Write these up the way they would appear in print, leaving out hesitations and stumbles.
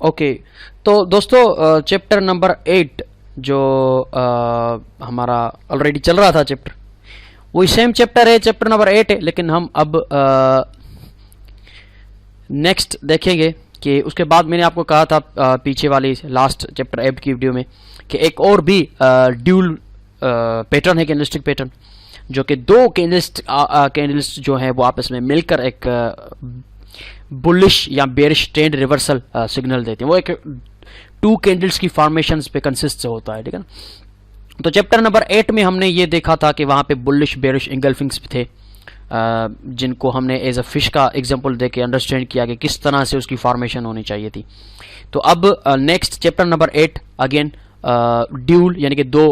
Okay, तो दोस्तों chapter number 8 जो हमारा ऑलरेडी चल रहा था चैप्टर, वही सेम चैप्टर है, चैप्टर नंबर 8 है, लेकिन हम अब नेक्स्ट देखेंगे कि उसके बाद मैंने आपको कहा था पीछे वाली लास्ट चैप्टर 8 की वीडियो में कि एक और भी ड्यूल पैटर्न है, कैंडलस्टिक पैटर्न, जो कि दो कैंडल्स जो है वो आपस में मिलकर एक बुलिश या बेरिश ट्रेंड रिवर्सल सिग्नल देते हैं। वो एक टू कैंडल्स की फॉर्मेशंस पे कंसिस्ट होता है, ठीक है ना। तो चैप्टर नंबर 8 में हमने ये देखा था कि वहाँ पे बुलिश बेरिश इंगल्फिंग्स थे, जिनको हमने एज अ फिश का एग्जांपल देके अंडरस्टैंड किया कि किस तरह से उसकी फॉर्मेशन होनी चाहिए थी। तो अब next chapter number 8 again dual यानी कि दो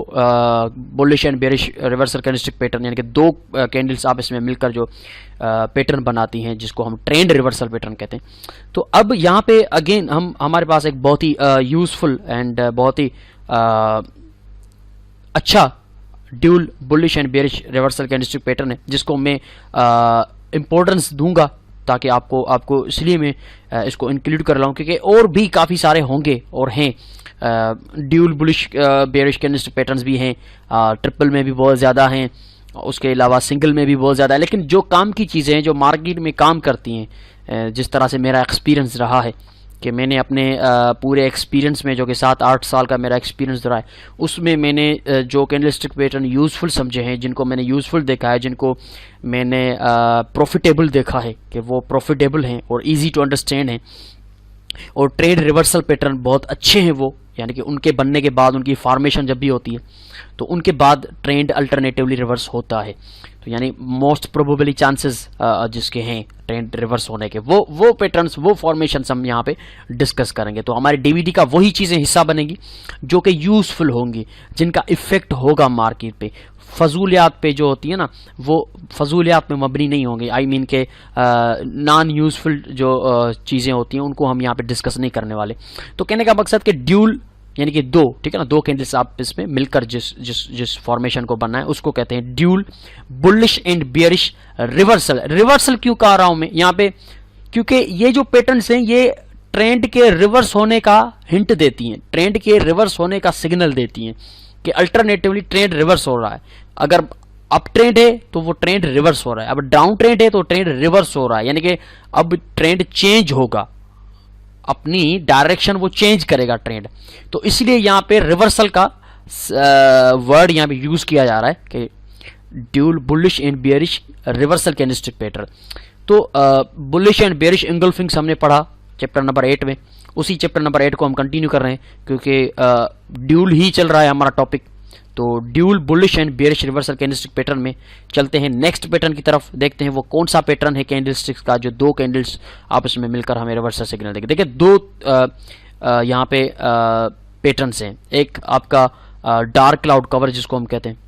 bullish and bearish reversal candlestick pattern, यानी कि दो कैंडल्स आप इसमें मिलकर जो पैटर्न बनाती हैं, जिसको हम ट्रेंड रिवर्सल पैटर्न कहते हैं। तो अब यहाँ पे अगेन हमारे पास एक बहुत ही यूजफुल एंड बहुत ही अच्छा dual bullish and bearish reversal candlestick pattern है, जिसको मैं इंपॉर्टेंस दूंगा ताकि आपको इसलिए मैं इसको इंक्लूड कर रहा हूँ, क्योंकि और भी काफ़ी सारे होंगे और हैं। Dual bullish bearish candlestick patterns भी हैं, ट्रिपल में भी बहुत ज़्यादा हैं, उसके अलावा सिंगल में भी बहुत ज़्यादा है। लेकिन जो काम की चीज़ें हैं, जो मार्केट में काम करती हैं, जिस तरह से मेरा एक्सपीरियंस रहा है कि मैंने अपने पूरे एक्सपीरियंस में, जो कि 7-8 साल का मेरा एक्सपीरियंस रहा है, उसमें मैंने जो कैंडलस्टिक पैटर्न यूज़फुल समझे हैं, जिनको मैंने यूज़फुल देखा है, जिनको मैंने प्रॉफिटेबल देखा है कि वो प्रॉफिटेबल हैं और इजी टू अंडरस्टैंड हैं, और ट्रेड रिवर्सल पैटर्न बहुत अच्छे हैं वो, यानी कि उनके बनने के बाद, उनकी फॉर्मेशन जब भी होती है तो उनके बाद ट्रेंड अल्टरनेटिवली रिवर्स होता है। तो यानी मोस्ट प्रोबेबली चांसेस जिसके हैं ट्रेंड रिवर्स होने के, वो पैटर्न्स, वो फॉर्मेशंस हम यहाँ पे डिस्कस करेंगे। तो हमारे डीवीडी का वही चीज़ें हिस्सा बनेगी जो कि यूज़फुल होंगी, जिनका इफेक्ट होगा मार्केट पे। फजूलियात पे जो होती है ना, वो फजूलियात में मबनी नहीं होंगे। आई मीन के नॉन यूजफुल जो चीज़ें होती हैं उनको हम यहाँ पे डिस्कस नहीं करने वाले। तो कहने का मकसद कि ड्यूल यानी कि दो, ठीक है ना, दो कैंडल्स आप इसमें मिलकर जिस फॉर्मेशन को बनना है उसको कहते हैं dual bullish and bearish reversal. Reversal क्यों कह रहा हूं मैं यहाँ पे, क्योंकि ये जो पैटर्न्स हैं ये ट्रेंड के रिवर्स होने का हिंट देती हैं, ट्रेंड के रिवर्स होने का सिग्नल देती हैं कि अल्टरनेटिवली ट्रेंड रिवर्स हो रहा है। अगर अप ट्रेंड है तो वो ट्रेंड रिवर्स हो रहा है, अब डाउन ट्रेंड है तो ट्रेंड रिवर्स हो रहा है, यानी कि अब ट्रेंड चेंज होगा, अपनी डायरेक्शन वो चेंज करेगा ट्रेंड। तो इसलिए यहाँ पे रिवर्सल का वर्ड यहाँ पे यूज किया जा रहा है कि dual bullish and bearish reversal candlestick pattern. तो बुलिश एंड बेयरिश इंगल्फिंग्स हमने पढ़ा चैप्टर नंबर 8 में, उसी चैप्टर नंबर 8 को हम कंटिन्यू कर रहे हैं क्योंकि ड्यूल ही चल रहा है हमारा टॉपिक। तो dual bullish and bearish reversal candlestick pattern में चलते हैं नेक्स्ट पैटर्न की तरफ, देखते हैं वो कौन सा पैटर्न है कैंडलस्टिक्स का जो दो कैंडल्स आपस में मिलकर हमें रिवर्सल सिग्नल देंगे। देखिए दो यहाँ पे पैटर्न्स हैं, एक आपका डार्क क्लाउड कवर जिसको हम कहते हैं,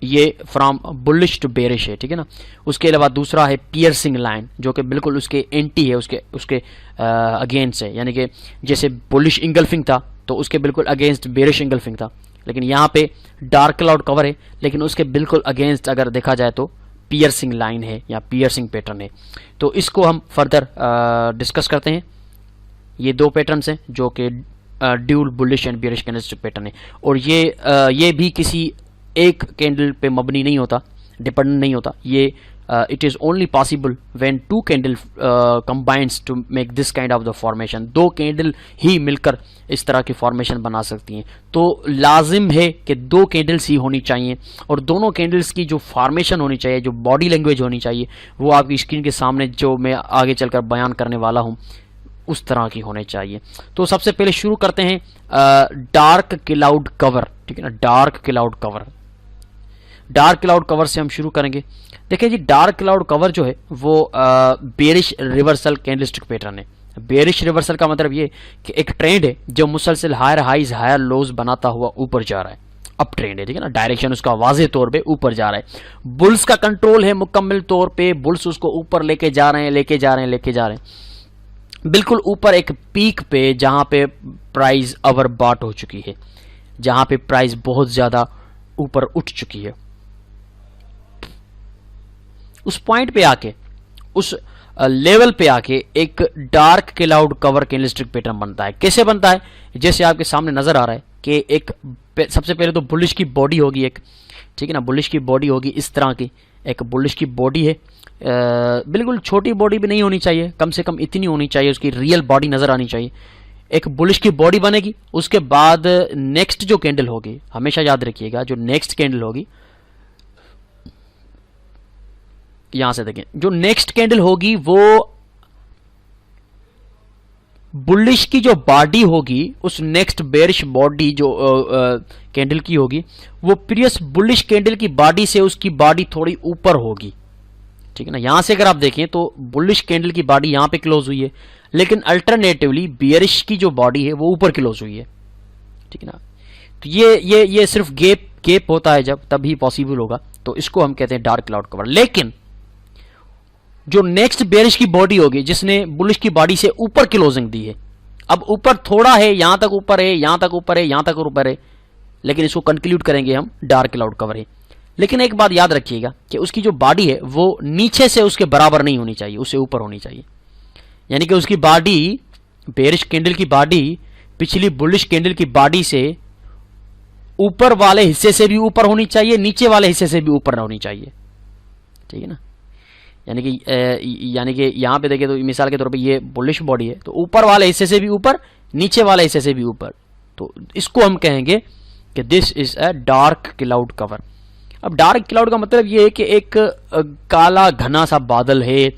ये फ्रॉम बुलिश टू बेरिश है, ठीक है ना। उसके अलावा दूसरा है पियर्सिंग लाइन जो कि बिल्कुल उसके एंटी है, उसके अगेंस्ट है, यानी कि जैसे बुलिश इंगल्फिंग था तो उसके बिल्कुल अगेंस्ट बेरिश इंगल्फिंग था, लेकिन यहाँ पे डार्क क्लाउड कवर है लेकिन उसके बिल्कुल अगेंस्ट अगर देखा जाए तो पियर्सिंग लाइन है या पियर्सिंग पैटर्न है। तो इसको हम फर्दर डिस्कस करते हैं। ये दो पैटर्न्स हैं जो कि dual bullish and bearish candlestick pattern है, और ये भी किसी एक कैंडल पे मबनी नहीं होता, डिपेंडेंट नहीं होता। ये it is only possible when two candle combines to make this kind of the formation. दो कैंडल ही मिलकर इस तरह की फॉर्मेशन बना सकती हैं। तो लाजिम है कि दो कैंडल्स ही होनी चाहिए, और दोनों कैंडल्स की जो फॉर्मेशन होनी चाहिए, जो बॉडी लैंग्वेज होनी चाहिए, वो आपकी स्क्रीन के सामने जो मैं आगे चलकर बयान करने वाला हूँ उस तरह की होने चाहिए। तो सबसे पहले शुरू करते हैं डार्क क्लाउड कवर, ठीक है ना, dark cloud cover. Dark cloud cover से हम शुरू करेंगे। देखिए जी, डार्क क्लाउड कवर जो है वो बेरिश रिवर्सल कैंडलस्टिक पैटर्न है। बेरिश रिवर्सल का मतलब ये कि एक ट्रेंड है जो मुसलसल हायर हाइज हायर लोज बनाता हुआ ऊपर जा रहा है, अप ट्रेंड है, ठीक है ना, डायरेक्शन उसका वाज़ेह तौर पे ऊपर जा रहा है। बुल्स का कंट्रोल है मुकम्मल तौर पे, बुल्स उसको ऊपर लेके जा रहे हैं बिल्कुल ऊपर एक पीक पे, जहां पे प्राइस ओवर बॉट हो चुकी है, जहां पे प्राइस बहुत ज्यादा ऊपर उठ चुकी है। उस पॉइंट पे आके, उस लेवल पे आके एक dark cloud cover candlestick pattern बनता है। कैसे बनता है? जैसे आपके सामने नजर आ रहा है कि एक सबसे पहले तो बुलिश की बॉडी होगी एक, ठीक है ना, बुलिश की बॉडी होगी इस तरह की, एक बुलिश की बॉडी है, बिल्कुल छोटी बॉडी भी नहीं होनी चाहिए, कम से कम इतनी होनी चाहिए, उसकी रियल बॉडी नजर आनी चाहिए। एक बुलिश की बॉडी बनेगी, उसके बाद नेक्स्ट जो कैंडल होगी, हमेशा याद रखिएगा, जो नेक्स्ट कैंडल होगी, यहां से देखें, जो नेक्स्ट कैंडल होगी वो बुलिश की जो बॉडी होगी, उस नेक्स्ट बेरिश बॉडी जो कैंडल की होगी, वो प्रीवियस बुलिश कैंडल की बॉडी से उसकी बॉडी थोड़ी ऊपर होगी, ठीक है ना। यहां से अगर आप देखें तो बुलिश कैंडल की बॉडी यहां पे क्लोज हुई है, लेकिन अल्टरनेटिवली बियरिश की जो बॉडी है वो ऊपर क्लोज हुई है, ठीक है ना। तो ये सिर्फ गैप होता है जब, तभी पॉसिबल होगा, तो इसको हम कहते हैं डार्क क्लाउड कवर। लेकिन जो नेक्स्ट बेरिश की बॉडी होगी, जिसने बुलिश की बॉडी से ऊपर क्लोजिंग दी है, अब ऊपर थोड़ा है, यहां तक ऊपर है, यहां तक ऊपर है, यहां तक ऊपर है, लेकिन इसको कंक्लूड करेंगे हम डार्क क्लाउड कवर है। लेकिन एक बात याद रखिएगा कि उसकी जो बॉडी है वो नीचे से उसके बराबर नहीं होनी चाहिए, उससे ऊपर होनी चाहिए। यानी कि उसकी बॉडी, बेरिश कैंडल की बॉडी पिछली बुलिश कैंडल की बॉडी से ऊपर वाले हिस्से से भी ऊपर होनी चाहिए, नीचे वाले हिस्से से भी ऊपर होनी चाहिए, ठीक है ना। यानी कि यहां पे देखें तो मिसाल के तौर पे ये बुलिश बॉडी है, तो ऊपर वाले हिस्से से भी ऊपर, नीचे वाले हिस्से से भी ऊपर, तो इसको हम कहेंगे कि this is a dark cloud cover. अब डार्क क्लाउड का मतलब ये है कि एक काला घना सा बादल है,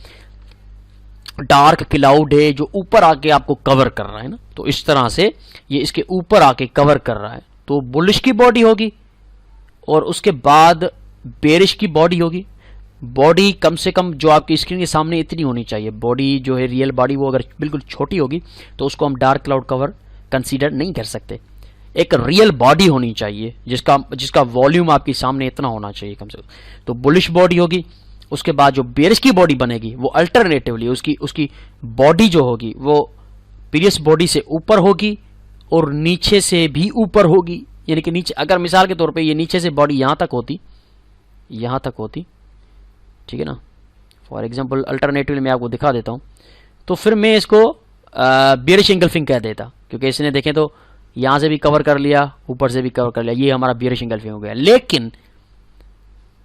डार्क क्लाउड है, जो ऊपर आके आपको कवर कर रहा है ना, तो इस तरह से ये इसके ऊपर आके कवर कर रहा है। तो बुलिश की बॉडी होगी और उसके बाद बेरिश की बॉडी होगी। बॉडी कम से कम जो आपकी स्क्रीन के सामने इतनी होनी चाहिए, बॉडी जो है रियल बॉडी, वो अगर बिल्कुल छोटी होगी तो उसको हम डार्क क्लाउड कवर कंसीडर नहीं कर सकते। एक रियल बॉडी होनी चाहिए जिसका वॉल्यूम आपके सामने इतना होना चाहिए कम से कम। तो बुलिश बॉडी होगी, उसके बाद जो बेरिश की बॉडी बनेगी वो अल्टरनेटिवली उसकी बॉडी जो होगी वो प्रीवियस बॉडी से ऊपर होगी और नीचे से भी ऊपर होगी। यानी कि नीचे, अगर मिसाल के तौर पे ये नीचे से बॉडी यहां तक होती, ठीक है ना, फॉर एग्जांपल अल्टरनेटिवली मैं आपको दिखा देता हूं, तो फिर मैं इसको बेरिश एंगल्फिंग कह देता, क्योंकि इसने देखें तो यहां से भी कवर कर लिया, ऊपर से भी कवर कर लिया, ये हमारा बेरिश एंगल्फिंग हो गया। लेकिन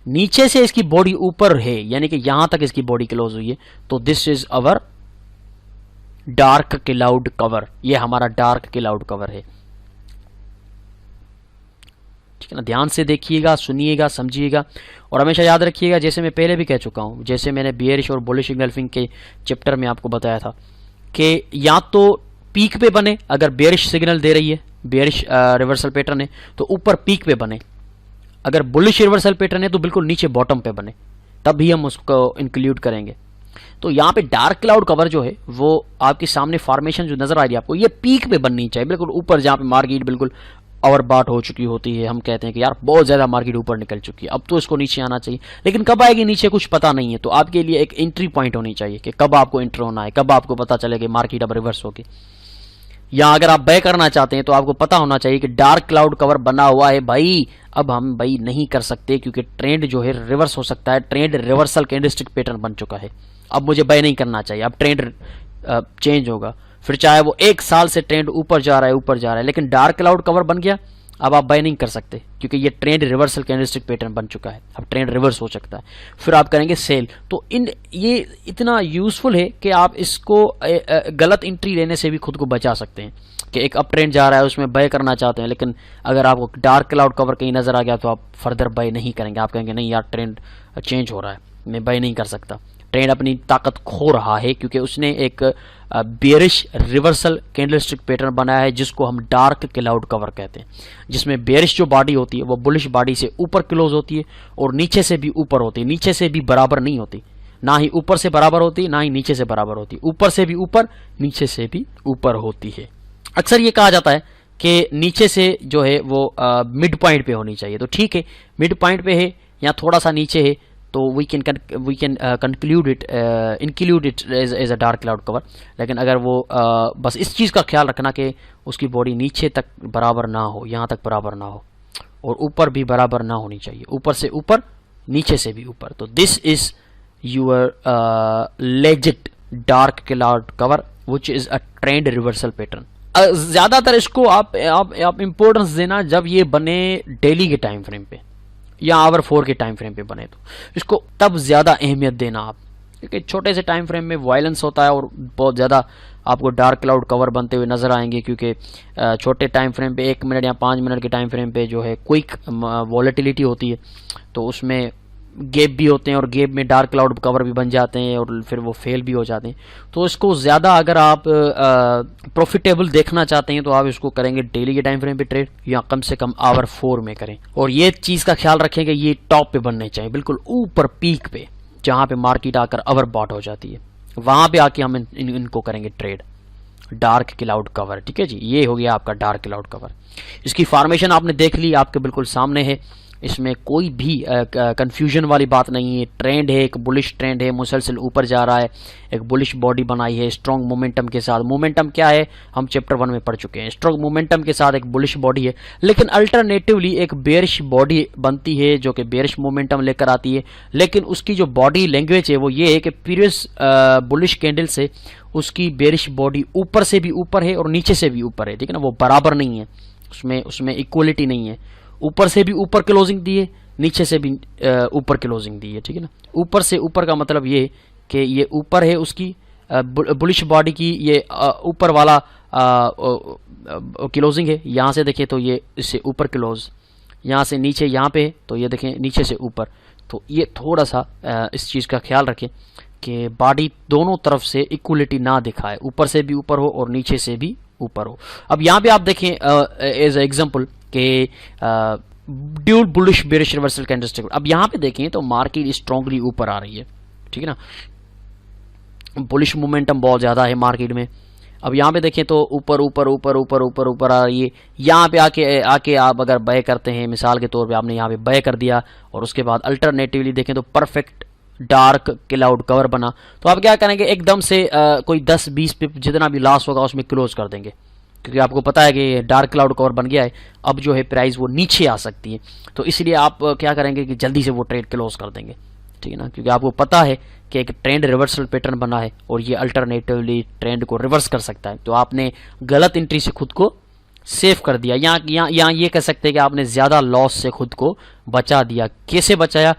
नीचे से इसकी बॉडी ऊपर है, यानी कि यहां तक इसकी बॉडी क्लोज हुई है, तो this is our dark cloud cover, ये हमारा डार्क क्लाउड कवर है, ठीक है ना। ध्यान से देखिएगा, सुनिएगा, समझिएगा, और हमेशा याद रखिएगा, जैसे मैं पहले भी कह चुका हूं, जैसे मैंने बेयरिश और बुलिश एंगल्फिंग के चैप्टर में आपको बताया था कि या तो पीक पे बने, अगर बेयरिश सिग्नल दे रही है, बेयरिश रिवर्सल पैटर्न है तो ऊपर पीक पे बने, अगर बुलिश रिवर्सल पैटर्न है तो बिल्कुल नीचे बॉटम पे बने, तब भी हम उसको इंक्लूड करेंगे। तो यहाँ पे डार्क क्लाउड कवर जो है वो आपके सामने फॉर्मेशन जो नजर आ रही है आपको, ये पीक पे बननी चाहिए, बिल्कुल ऊपर, जहाँ पे मार्केट बिल्कुल ओवरबॉट हो चुकी होती है। हम कहते हैं कि यार बहुत ज्यादा मार्केट ऊपर निकल चुकी है, अब तो इसको नीचे आना चाहिए, लेकिन कब आएगी नीचे कुछ पता नहीं है। तो आपके लिए एक एंट्री पॉइंट होनी चाहिए कि कब आपको एंटर होना है, कब आपको पता चले कि मार्केट अब रिवर्स होगी। या अगर आप बाय करना चाहते हैं तो आपको पता होना चाहिए कि डार्क क्लाउड कवर बना हुआ है भाई, अब हम बाई नहीं कर सकते क्योंकि ट्रेंड जो है रिवर्स हो सकता है, ट्रेंड रिवर्सल कैंडलस्टिक पैटर्न बन चुका है, अब मुझे बाय नहीं करना चाहिए, अब ट्रेंड चेंज होगा। फिर चाहे वो 1 साल से ट्रेंड ऊपर जा रहा है, लेकिन डार्क क्लाउड कवर बन गया, अब आप बाय नहीं कर सकते क्योंकि ये ट्रेंड रिवर्सल कैंडलस्टिक पैटर्न बन चुका है, अब ट्रेंड रिवर्स हो सकता है, फिर आप करेंगे सेल। तो ये इतना यूजफुल है कि आप इसको गलत एंट्री लेने से भी खुद को बचा सकते हैं कि एक अप ट्रेंड जा रहा है उसमें बाय करना चाहते हैं, लेकिन अगर आपको डार्क क्लाउड कवर कहीं नजर आ गया तो आप फर्दर बाय नहीं करेंगे, आप कहेंगे नहीं यार ट्रेंड चेंज हो रहा है, मैं बाय नहीं कर सकता, ट्रेंड अपनी ताकत खो रहा है क्योंकि उसने एक बेरिश रिवर्सल कैंडलस्टिक पैटर्न बनाया है जिसको हम डार्क क्लाउड कवर कहते हैं, जिसमें बेरिश जो बॉडी होती है वो बुलिश बॉडी से ऊपर क्लोज होती है और नीचे से भी ऊपर होती है, नीचे से भी बराबर नहीं होती, ना ही ऊपर से बराबर होती, ना ही नीचे से बराबर होती, ऊपर से भी ऊपर, नीचे से भी ऊपर होती है। अक्सर ये कहा जाता है कि नीचे से जो है वो मिड पॉइंट पे होनी चाहिए, तो ठीक है मिड पॉइंट पे है या थोड़ा सा नीचे है तो we can conclude it, include it as a dark cloud cover. लेकिन अगर वो बस इस चीज़ का ख्याल रखना कि उसकी बॉडी नीचे तक बराबर ना हो, यहाँ तक बराबर ना हो और ऊपर भी बराबर ना होनी चाहिए, ऊपर से ऊपर, नीचे से भी ऊपर। तो this is your legit dark cloud cover which is a trend reversal pattern. ज्यादातर इसको आप इंपॉर्टेंस देना जब ये बने डेली के टाइम फ्रेम पे या आवर 4 के टाइम फ्रेम पे बने, तो इसको तब ज्यादा अहमियत देना आप, क्योंकि छोटे से टाइम फ्रेम में वायलेंस होता है और बहुत ज्यादा आपको डार्क क्लाउड कवर बनते हुए नजर आएंगे, क्योंकि छोटे टाइम फ्रेम पे 1 मिनट या 5 मिनट के टाइम फ्रेम पे जो है क्विक वॉलेटिलिटी होती है, तो उसमें गैप भी होते हैं और गैप में डार्क क्लाउड कवर भी बन जाते हैं और फिर वो फेल भी हो जाते हैं। तो इसको ज़्यादा अगर आप प्रॉफिटेबल देखना चाहते हैं तो आप इसको करेंगे डेली के टाइम फ्रेम पे ट्रेड, या कम से कम आवर 4 में करें। और ये चीज़ का ख्याल रखें कि ये टॉप पे बनने चाहिए, बिल्कुल ऊपर पीक पे, जहाँ पे मार्केट आकर ओवर बॉट हो जाती है, वहाँ पे आके हम इनको करेंगे ट्रेड डार्क क्लाउड कवर। ठीक है जी, ये हो गया आपका डार्क क्लाउड कवर। इसकी फॉर्मेशन आपने देख ली, आपके बिल्कुल सामने है, इसमें कोई भी कंफ्यूजन वाली बात नहीं है। ट्रेंड है, एक बुलिश ट्रेंड है, मुसलसल ऊपर जा रहा है, एक बुलिश बॉडी बनाई है स्ट्रॉन्ग मोमेंटम के साथ। मोमेंटम क्या है हम चैप्टर 1 में पढ़ चुके हैं, स्ट्रॉन्ग मोमेंटम के साथ एक बुलिश बॉडी है, लेकिन अल्टरनेटिवली एक बेरिश बॉडी बनती है जो कि बेरिश मोमेंटम लेकर आती है, लेकिन उसकी जो बॉडी लैंग्वेज है वो ये है कि प्रीवियस बुलिश कैंडल से उसकी बेरिश बॉडी ऊपर से भी ऊपर है और नीचे से भी ऊपर है। ठीक है ना, वो बराबर नहीं है, उसमें इक्वलिटी नहीं है। ऊपर से भी ऊपर क्लोजिंग दी है, नीचे से भी ऊपर क्लोजिंग दी है। ठीक है ना, ऊपर से ऊपर का मतलब ये कि ये ऊपर है उसकी बुलिश बॉडी की, ये ऊपर वाला क्लोजिंग है। यहाँ से देखें तो ये इससे ऊपर क्लोज, यहाँ से नीचे यहाँ पे है तो ये देखें नीचे से ऊपर। तो ये थोड़ा सा इस चीज़ का ख्याल रखें कि बॉडी दोनों तरफ से इक्वलिटी ना दिखाए, ऊपर से भी ऊपर हो और नीचे से भी ऊपर हो। अब यहाँ पे आप देखें एज एग्जांपल कि dual bullish bearish reversal candlestick. अब यहाँ पे देखें तो मार्केट स्ट्रांगली ऊपर आ रही है। ठीक है ना, बुलिश मोमेंटम बहुत ज़्यादा है मार्केट में। अब यहाँ पे देखें तो ऊपर ऊपर ऊपर ऊपर ऊपर ऊपर आ रही है। यहाँ पे आके आप अगर बाय करते हैं, मिसाल के तौर पे आपने यहाँ पे बाय कर दिया और उसके बाद अल्टरनेटिवली देखें तो परफेक्ट डार्क क्लाउड कवर बना, तो आप क्या करेंगे, एकदम से कोई 10-20 पिप जितना भी लॉस होगा उसमें क्लोज कर देंगे, क्योंकि आपको पता है कि डार्क क्लाउड कवर बन गया है, अब जो है प्राइस वो नीचे आ सकती है। तो इसलिए आप क्या करेंगे कि जल्दी से वो ट्रेड क्लोज कर देंगे। ठीक है ना, क्योंकि आपको पता है कि एक ट्रेंड रिवर्सल पैटर्न बना है और ये अल्टरनेटिवली ट्रेंड को रिवर्स कर सकता है। तो आपने गलत एंट्री से खुद को सेव कर दिया। यहाँ ये कह सकते हैं कि आपने ज़्यादा लॉस से खुद को बचा दिया। कैसे बचाया?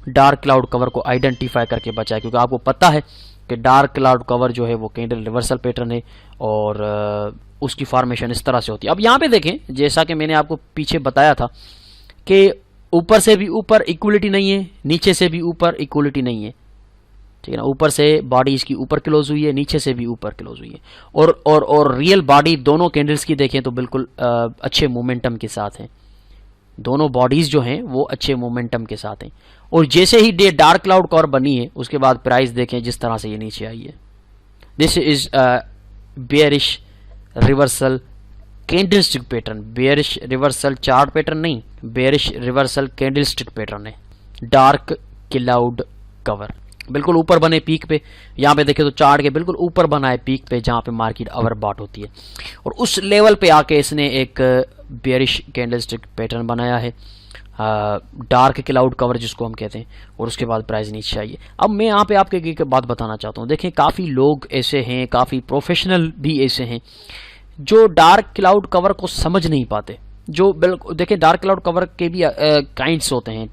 डार्क क्लाउड कवर को आइडेंटिफाई करके बचाया, क्योंकि आपको पता है कि डार्क क्लाउड कवर जो है वो कैंडल रिवर्सल पैटर्न है और उसकी फॉर्मेशन इस तरह से होती है। अब यहाँ पे देखें, जैसा कि मैंने आपको पीछे बताया था कि ऊपर से भी ऊपर इक्वलिटी नहीं है, नीचे से भी ऊपर इक्वलिटी नहीं है। ठीक है ना, ऊपर से बॉडी इसकी ऊपर क्लोज हुई है, नीचे से भी ऊपर क्लोज हुई है, और रियल बॉडी दोनों कैंडल्स की देखें तो बिल्कुल अच्छे मोमेंटम के साथ हैं। दोनों बॉडीज जो हैं वो अच्छे मोमेंटम के साथ हैं। और जैसे ही डे डार्क क्लाउड कवर बनी है उसके बाद प्राइस देखें जिस तरह से ये नीचे आई है। This is bearish reversal candlestick pattern, bearish reversal chart pattern नहीं, बेयरिश रिवर्सल कैंडलस्टिक पैटर्न है। डार्क क्लाउड कवर बिल्कुल ऊपर बने पीक पे, यहाँ पे देखें तो चार्ट के बिल्कुल ऊपर बना है पीक पे जहाँ पे मार्केट ओवरबॉट होती है, और उस लेवल पे आके इसने एक बेयरिश कैंडलस्टिक पैटर्न बनाया है, डार्क क्लाउड कवर जिसको हम कहते हैं, और उसके बाद प्राइस नीचे आई है। अब मैं यहाँ पे आपको एक बात बताना चाहता हूँ। देखें काफ़ी लोग ऐसे हैं, काफ़ी प्रोफेशनल भी ऐसे हैं जो डार्क क्लाउड कवर को समझ नहीं पाते। जो बिल्कुल देखें डार्क क्लाउड कवर के भी काइंड्स होते हैं।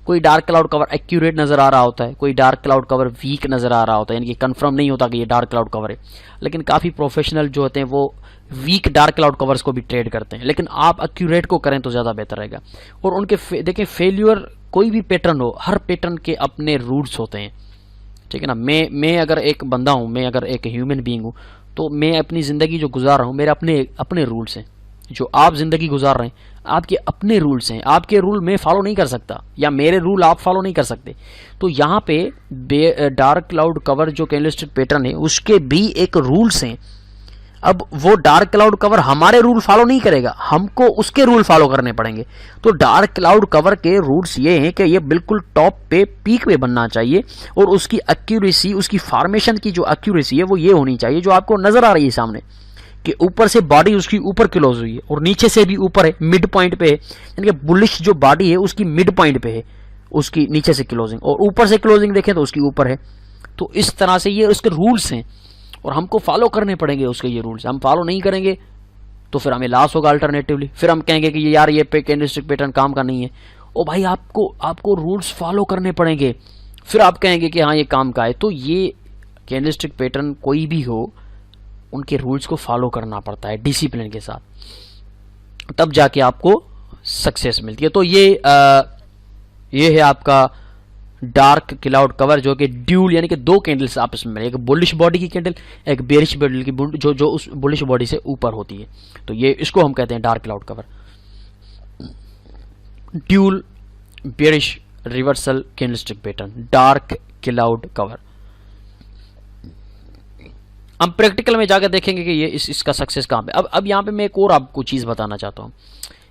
कोई डार्क क्लाउड कवर एक्यूरेट नज़र आ रहा होता है, कोई डार्क क्लाउड कवर वीक नज़र आ रहा होता है, यानी कि कंफर्म नहीं होता कि ये डार्क क्लाउड कवर है। लेकिन काफ़ी प्रोफेशनल जो होते हैं वो वीक डार्क क्लाउड कवर्स को भी ट्रेड करते हैं, लेकिन आप एक्यूरेट को करें तो ज़्यादा बेहतर रहेगा। और उनके देखें फेल्यूर कोई भी पैटर्न हो, हर पैटर्न के अपने रूल्स होते हैं। ठीक है ना, मैं अगर एक बंदा हूँ, मैं अगर एक ह्यूमन बीइंग हूँ, तो मैं अपनी ज़िंदगी जो गुजार रहा हूँ मेरे अपने रूल्स हैं। जो आप ज़िंदगी गुजार रहे हैं आपके अपने रूल्स हैं, आपके रूल मैं फॉलो नहीं कर सकता या मेरे रूल आप फॉलो नहीं कर सकते। तो यहाँ पे डार्क क्लाउड कवर जो कैंडलस्टिक पैटर्न है उसके भी एक रूल्स हैं। अब वो डार्क क्लाउड कवर हमारे रूल फॉलो नहीं करेगा, हमको उसके रूल फॉलो करने पड़ेंगे। तो डार्क क्लाउड कवर के रूल्स ये हैं कि ये बिल्कुल टॉप पे पीक पे बनना चाहिए, और उसकी एक्यूरेसी, उसकी फॉर्मेशन की जो एक्यूरेसी है वो ये होनी चाहिए जो आपको नजर आ रही है सामने, कि ऊपर से बॉडी उसकी ऊपर क्लोज हुई है और नीचे से भी ऊपर है, मिड पॉइंट पे है, यानी कि बुलिश जो बॉडी है उसकी मिड पॉइंट पे है, उसकी नीचे से क्लोजिंग, और ऊपर से क्लोजिंग देखें तो उसकी ऊपर है। तो इस तरह से ये उसके रूल्स हैं और हमको फॉलो करने पड़ेंगे उसके ये रूल्स। हम फॉलो नहीं करेंगे तो फिर हमें लॉस होगा अल्टरनेटिवली, फिर हम कहेंगे कि यार ये कैंडलस्टिक पैटर्न काम का नहीं है। ओ भाई आपको रूल्स फॉलो करने पड़ेंगे, फिर आप कहेंगे कि हाँ ये काम का है। तो ये कैंडलस्टिक पैटर्न कोई भी हो, उनके रूल्स को फॉलो करना पड़ता है डिसिप्लिन के साथ, तब जाके आपको सक्सेस मिलती है। तो ये है आपका डार्क क्लाउड कवर, जो कि ड्यूल यानी कि दो कैंडल्स आपस में, एक बुलिश बॉडी की कैंडल, एक बेरिश बॉडी की, जो उस बुलिश बॉडी से ऊपर होती है। तो ये इसको हम कहते हैं dark cloud cover, dual bearish reversal candlestick pattern, dark cloud cover. हम प्रैक्टिकल में जाकर देखेंगे कि ये इसका सक्सेस कहां पे। अब यहां पे मैं एक और आपको चीज बताना चाहता हूं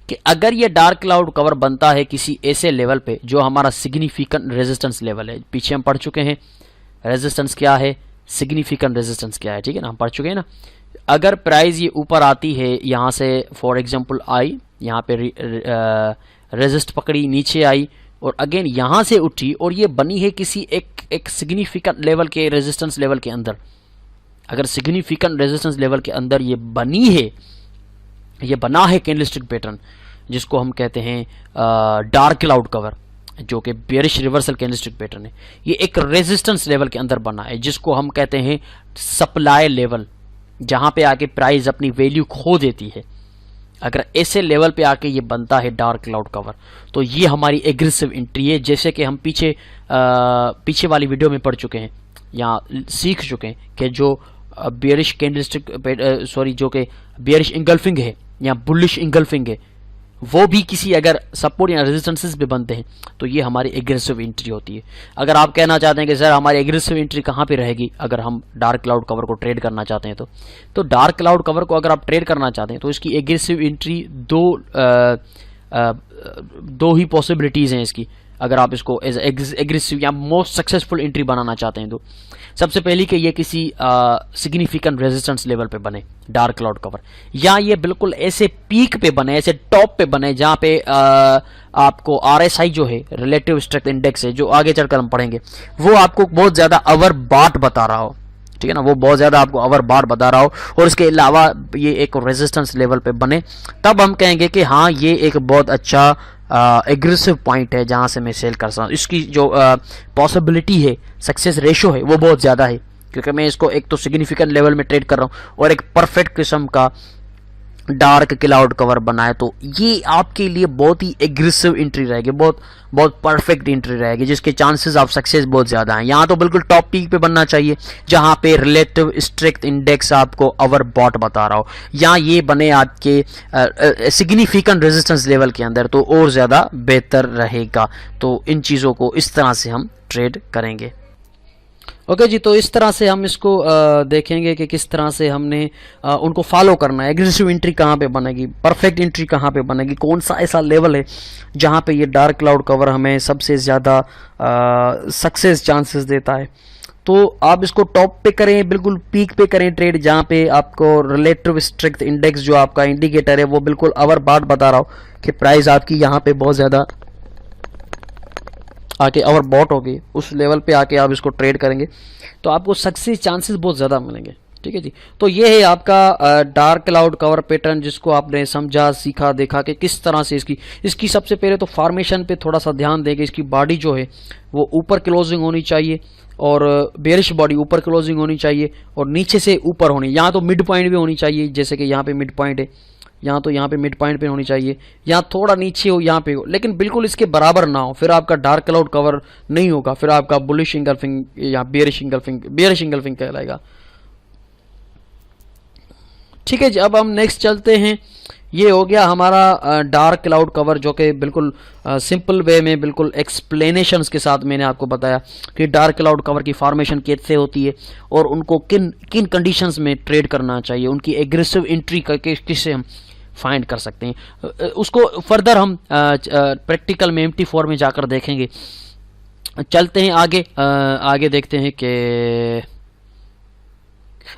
कि अगर ये डार्क क्लाउड कवर बनता है किसी ऐसे लेवल पे जो हमारा सिग्निफिकेंट रेजिस्टेंस लेवल है, पीछे हम पढ़ चुके हैं रेजिस्टेंस क्या है, सिग्निफिकेंट रेजिस्टेंस क्या है, ठीक है ना, हम पढ़ चुके हैं ना। अगर प्राइस ये ऊपर आती है यहां से, फॉर एग्जांपल आई यहां पे रेजिस्ट पकड़ी, नीचे आई और अगेन यहां से उठी और ये बनी है किसी एक सिग्निफिकेंट लेवल के रेजिस्टेंस लेवल के अंदर, अगर सिग्निफिकेंट रेजिस्टेंस लेवल के अंदर ये बनी है, ये बना है कैंडलस्टिक पैटर्न जिसको हम कहते हैं डार्क क्लाउड कवर, जो कि बेरिश रिवर्सल कैंडलस्टिक पैटर्न है, ये एक रेजिस्टेंस लेवल के अंदर बना है जिसको हम कहते हैं सप्लाई लेवल, जहां पे आके प्राइस अपनी वैल्यू खो देती है। अगर ऐसे लेवल पे आके ये बनता है डार्क क्लाउड कवर, तो ये हमारी एग्रेसिव एंट्री है। जैसे कि हम पीछे वाली वीडियो में पढ़ चुके हैं या सीख चुके हैं कि जो बेरिश कैंडलस्टिक जो कि बेरिश इंगल्फिंग है या बुलिश इंगल्फिंग है, वो भी किसी अगर सपोर्ट या रेजिस्टेंसेस पे बनते हैं तो ये हमारी एग्रेसिव एंट्री होती है। अगर आप कहना चाहते हैं कि सर हमारी एग्रेसिव एंट्री कहाँ पे रहेगी अगर हम डार्क क्लाउड कवर को ट्रेड करना चाहते हैं, तो डार्क क्लाउड कवर को अगर आप ट्रेड करना चाहते हैं तो इसकी एग्रेसिव एंट्री दो ही पॉसिबिलिटीज़ हैं इसकी। अगर आप इसको एज एग्रेसिव या मोस्ट सक्सेसफुल एंट्री बनाना चाहते हैं तो सबसे पहली कि ये किसी सिग्निफिकेंट रेजिस्टेंस लेवल पे बने डार्क क्लाउड कवर, या ये बिल्कुल ऐसे पीक पे बने, ऐसे टॉप पे बने जहां पे आपको RSI जो है रिलेटिव स्ट्रेंथ इंडेक्स है, जो आगे चलकर हम पढ़ेंगे, वो आपको बहुत ज्यादा ओवर बॉट बता रहा हो, ठीक है ना, वो बहुत ज्यादा आपको ओवर बॉट बता रहा हो और इसके अलावा ये एक रेजिस्टेंस लेवल पे बने, तब हम कहेंगे कि हाँ ये एक बहुत अच्छा एग्रेसिव पॉइंट है जहां से मैं सेल कर सकता हूं। इसकी जो पॉसिबिलिटी है, सक्सेस रेशो है, वो बहुत ज़्यादा है, क्योंकि मैं इसको एक तो सिग्निफिकेंट लेवल में ट्रेड कर रहा हूं और एक परफेक्ट किस्म का डार्क क्लाउड कवर बनाए, तो ये आपके लिए बहुत ही एग्रेसिव एंट्री रहेगी, बहुत बहुत परफेक्ट एंट्री रहेगी, जिसके चांसेस ऑफ सक्सेस बहुत ज़्यादा हैं। यहाँ तो बिल्कुल टॉप पीक पे बनना चाहिए जहाँ पे रिलेटिव स्ट्रेंथ इंडेक्स आपको ओवर बॉट बता रहा हो, या ये बने आपके सिग्निफिकेंट रेजिस्टेंस लेवल के अंदर, तो और ज़्यादा बेहतर रहेगा। तो इन चीज़ों को इस तरह से हम ट्रेड करेंगे। ओके जी, तो इस तरह से हम इसको देखेंगे कि किस तरह से हमने उनको फॉलो करना है। एग्रेसिव एंट्री कहाँ पे बनेगी, परफेक्ट एंट्री कहाँ पे बनेगी, कौन सा ऐसा लेवल है जहाँ पे ये डार्क क्लाउड कवर हमें सबसे ज़्यादा सक्सेस चांसेस देता है। तो आप इसको टॉप पे करें, बिल्कुल पीक पे करें ट्रेड, जहाँ पे आपको रिलेटिव स्ट्रेंथ इंडेक्स जो आपका इंडिकेटर है वो बिल्कुल ओवर बॉट बता रहा हो कि प्राइस आपकी यहाँ पे बहुत ज़्यादा आके ओवर बॉट होगी, उस लेवल पे आके आप इसको ट्रेड करेंगे तो आपको सक्सेस चांसेस बहुत ज़्यादा मिलेंगे। ठीक है जी, तो ये है आपका डार्क क्लाउड कवर पैटर्न, जिसको आपने समझा, सीखा, देखा कि किस तरह से इसकी सबसे पहले तो फॉर्मेशन पे थोड़ा सा ध्यान देंगे। इसकी बॉडी जो है वो ऊपर क्लोजिंग होनी चाहिए और बेरिश बॉडी ऊपर क्लोजिंग होनी चाहिए और नीचे से ऊपर होनी, यहाँ तो मिड पॉइंट भी होनी चाहिए, जैसे कि यहाँ पे मिड पॉइंट है, यहाँ तो यहाँ पे मिड पॉइंट पे होनी चाहिए, यहाँ थोड़ा नीचे हो, यहाँ पे हो, लेकिन बिल्कुल इसके बराबर ना हो, फिर आपका डार्क क्लाउड कवर नहीं होगा, फिर आपका बुलिश इंगल्फिंग या बेरिश इंगल्फिंग कहलाएगा। ठीक है जी, अब हम नेक्स्ट चलते हैं। ये हो गया हमारा डार्क क्लाउड कवर, जो कि बिल्कुल सिंपल वे में, बिल्कुल एक्सप्लेनेशंस के साथ मैंने आपको बताया कि डार्क क्लाउड कवर की फॉर्मेशन कैसे होती है और उनको किन किन कंडीशंस में ट्रेड करना चाहिए, उनकी एग्रेसिव एंट्री किससे हम फाइंड कर सकते हैं। उसको फर्दर हम प्रैक्टिकल में MT4 में जाकर देखेंगे। चलते हैं आगे देखते हैं कि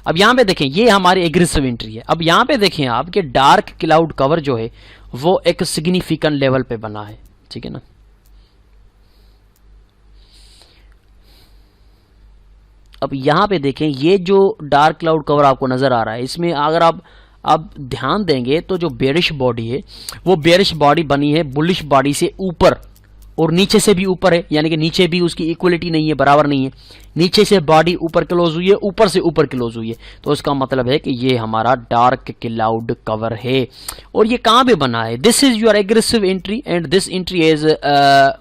अब यहाँ पे देखें, ये हमारी एग्रेसिव एंट्री है। अब यहाँ पे देखें आप कि डार्क क्लाउड कवर जो है वो एक सिग्निफिकेंट लेवल पे बना है, ठीक है ना। अब यहाँ पे देखें, ये जो डार्क क्लाउड कवर आपको नज़र आ रहा है, इसमें अगर आप ध्यान देंगे तो जो बेरिश बॉडी है वो बेरिश बॉडी बनी है बुलिश बॉडी से ऊपर और नीचे से भी ऊपर है, यानी कि नीचे भी उसकी इक्वलिटी नहीं है, बराबर नहीं है। नीचे से बॉडी ऊपर क्लोज हुई है, ऊपर से ऊपर क्लोज हुई है, तो इसका मतलब है कि ये हमारा डार्क क्लाउड कवर है। और ये कहाँ पे बना है? This is your aggressive entry and this entry is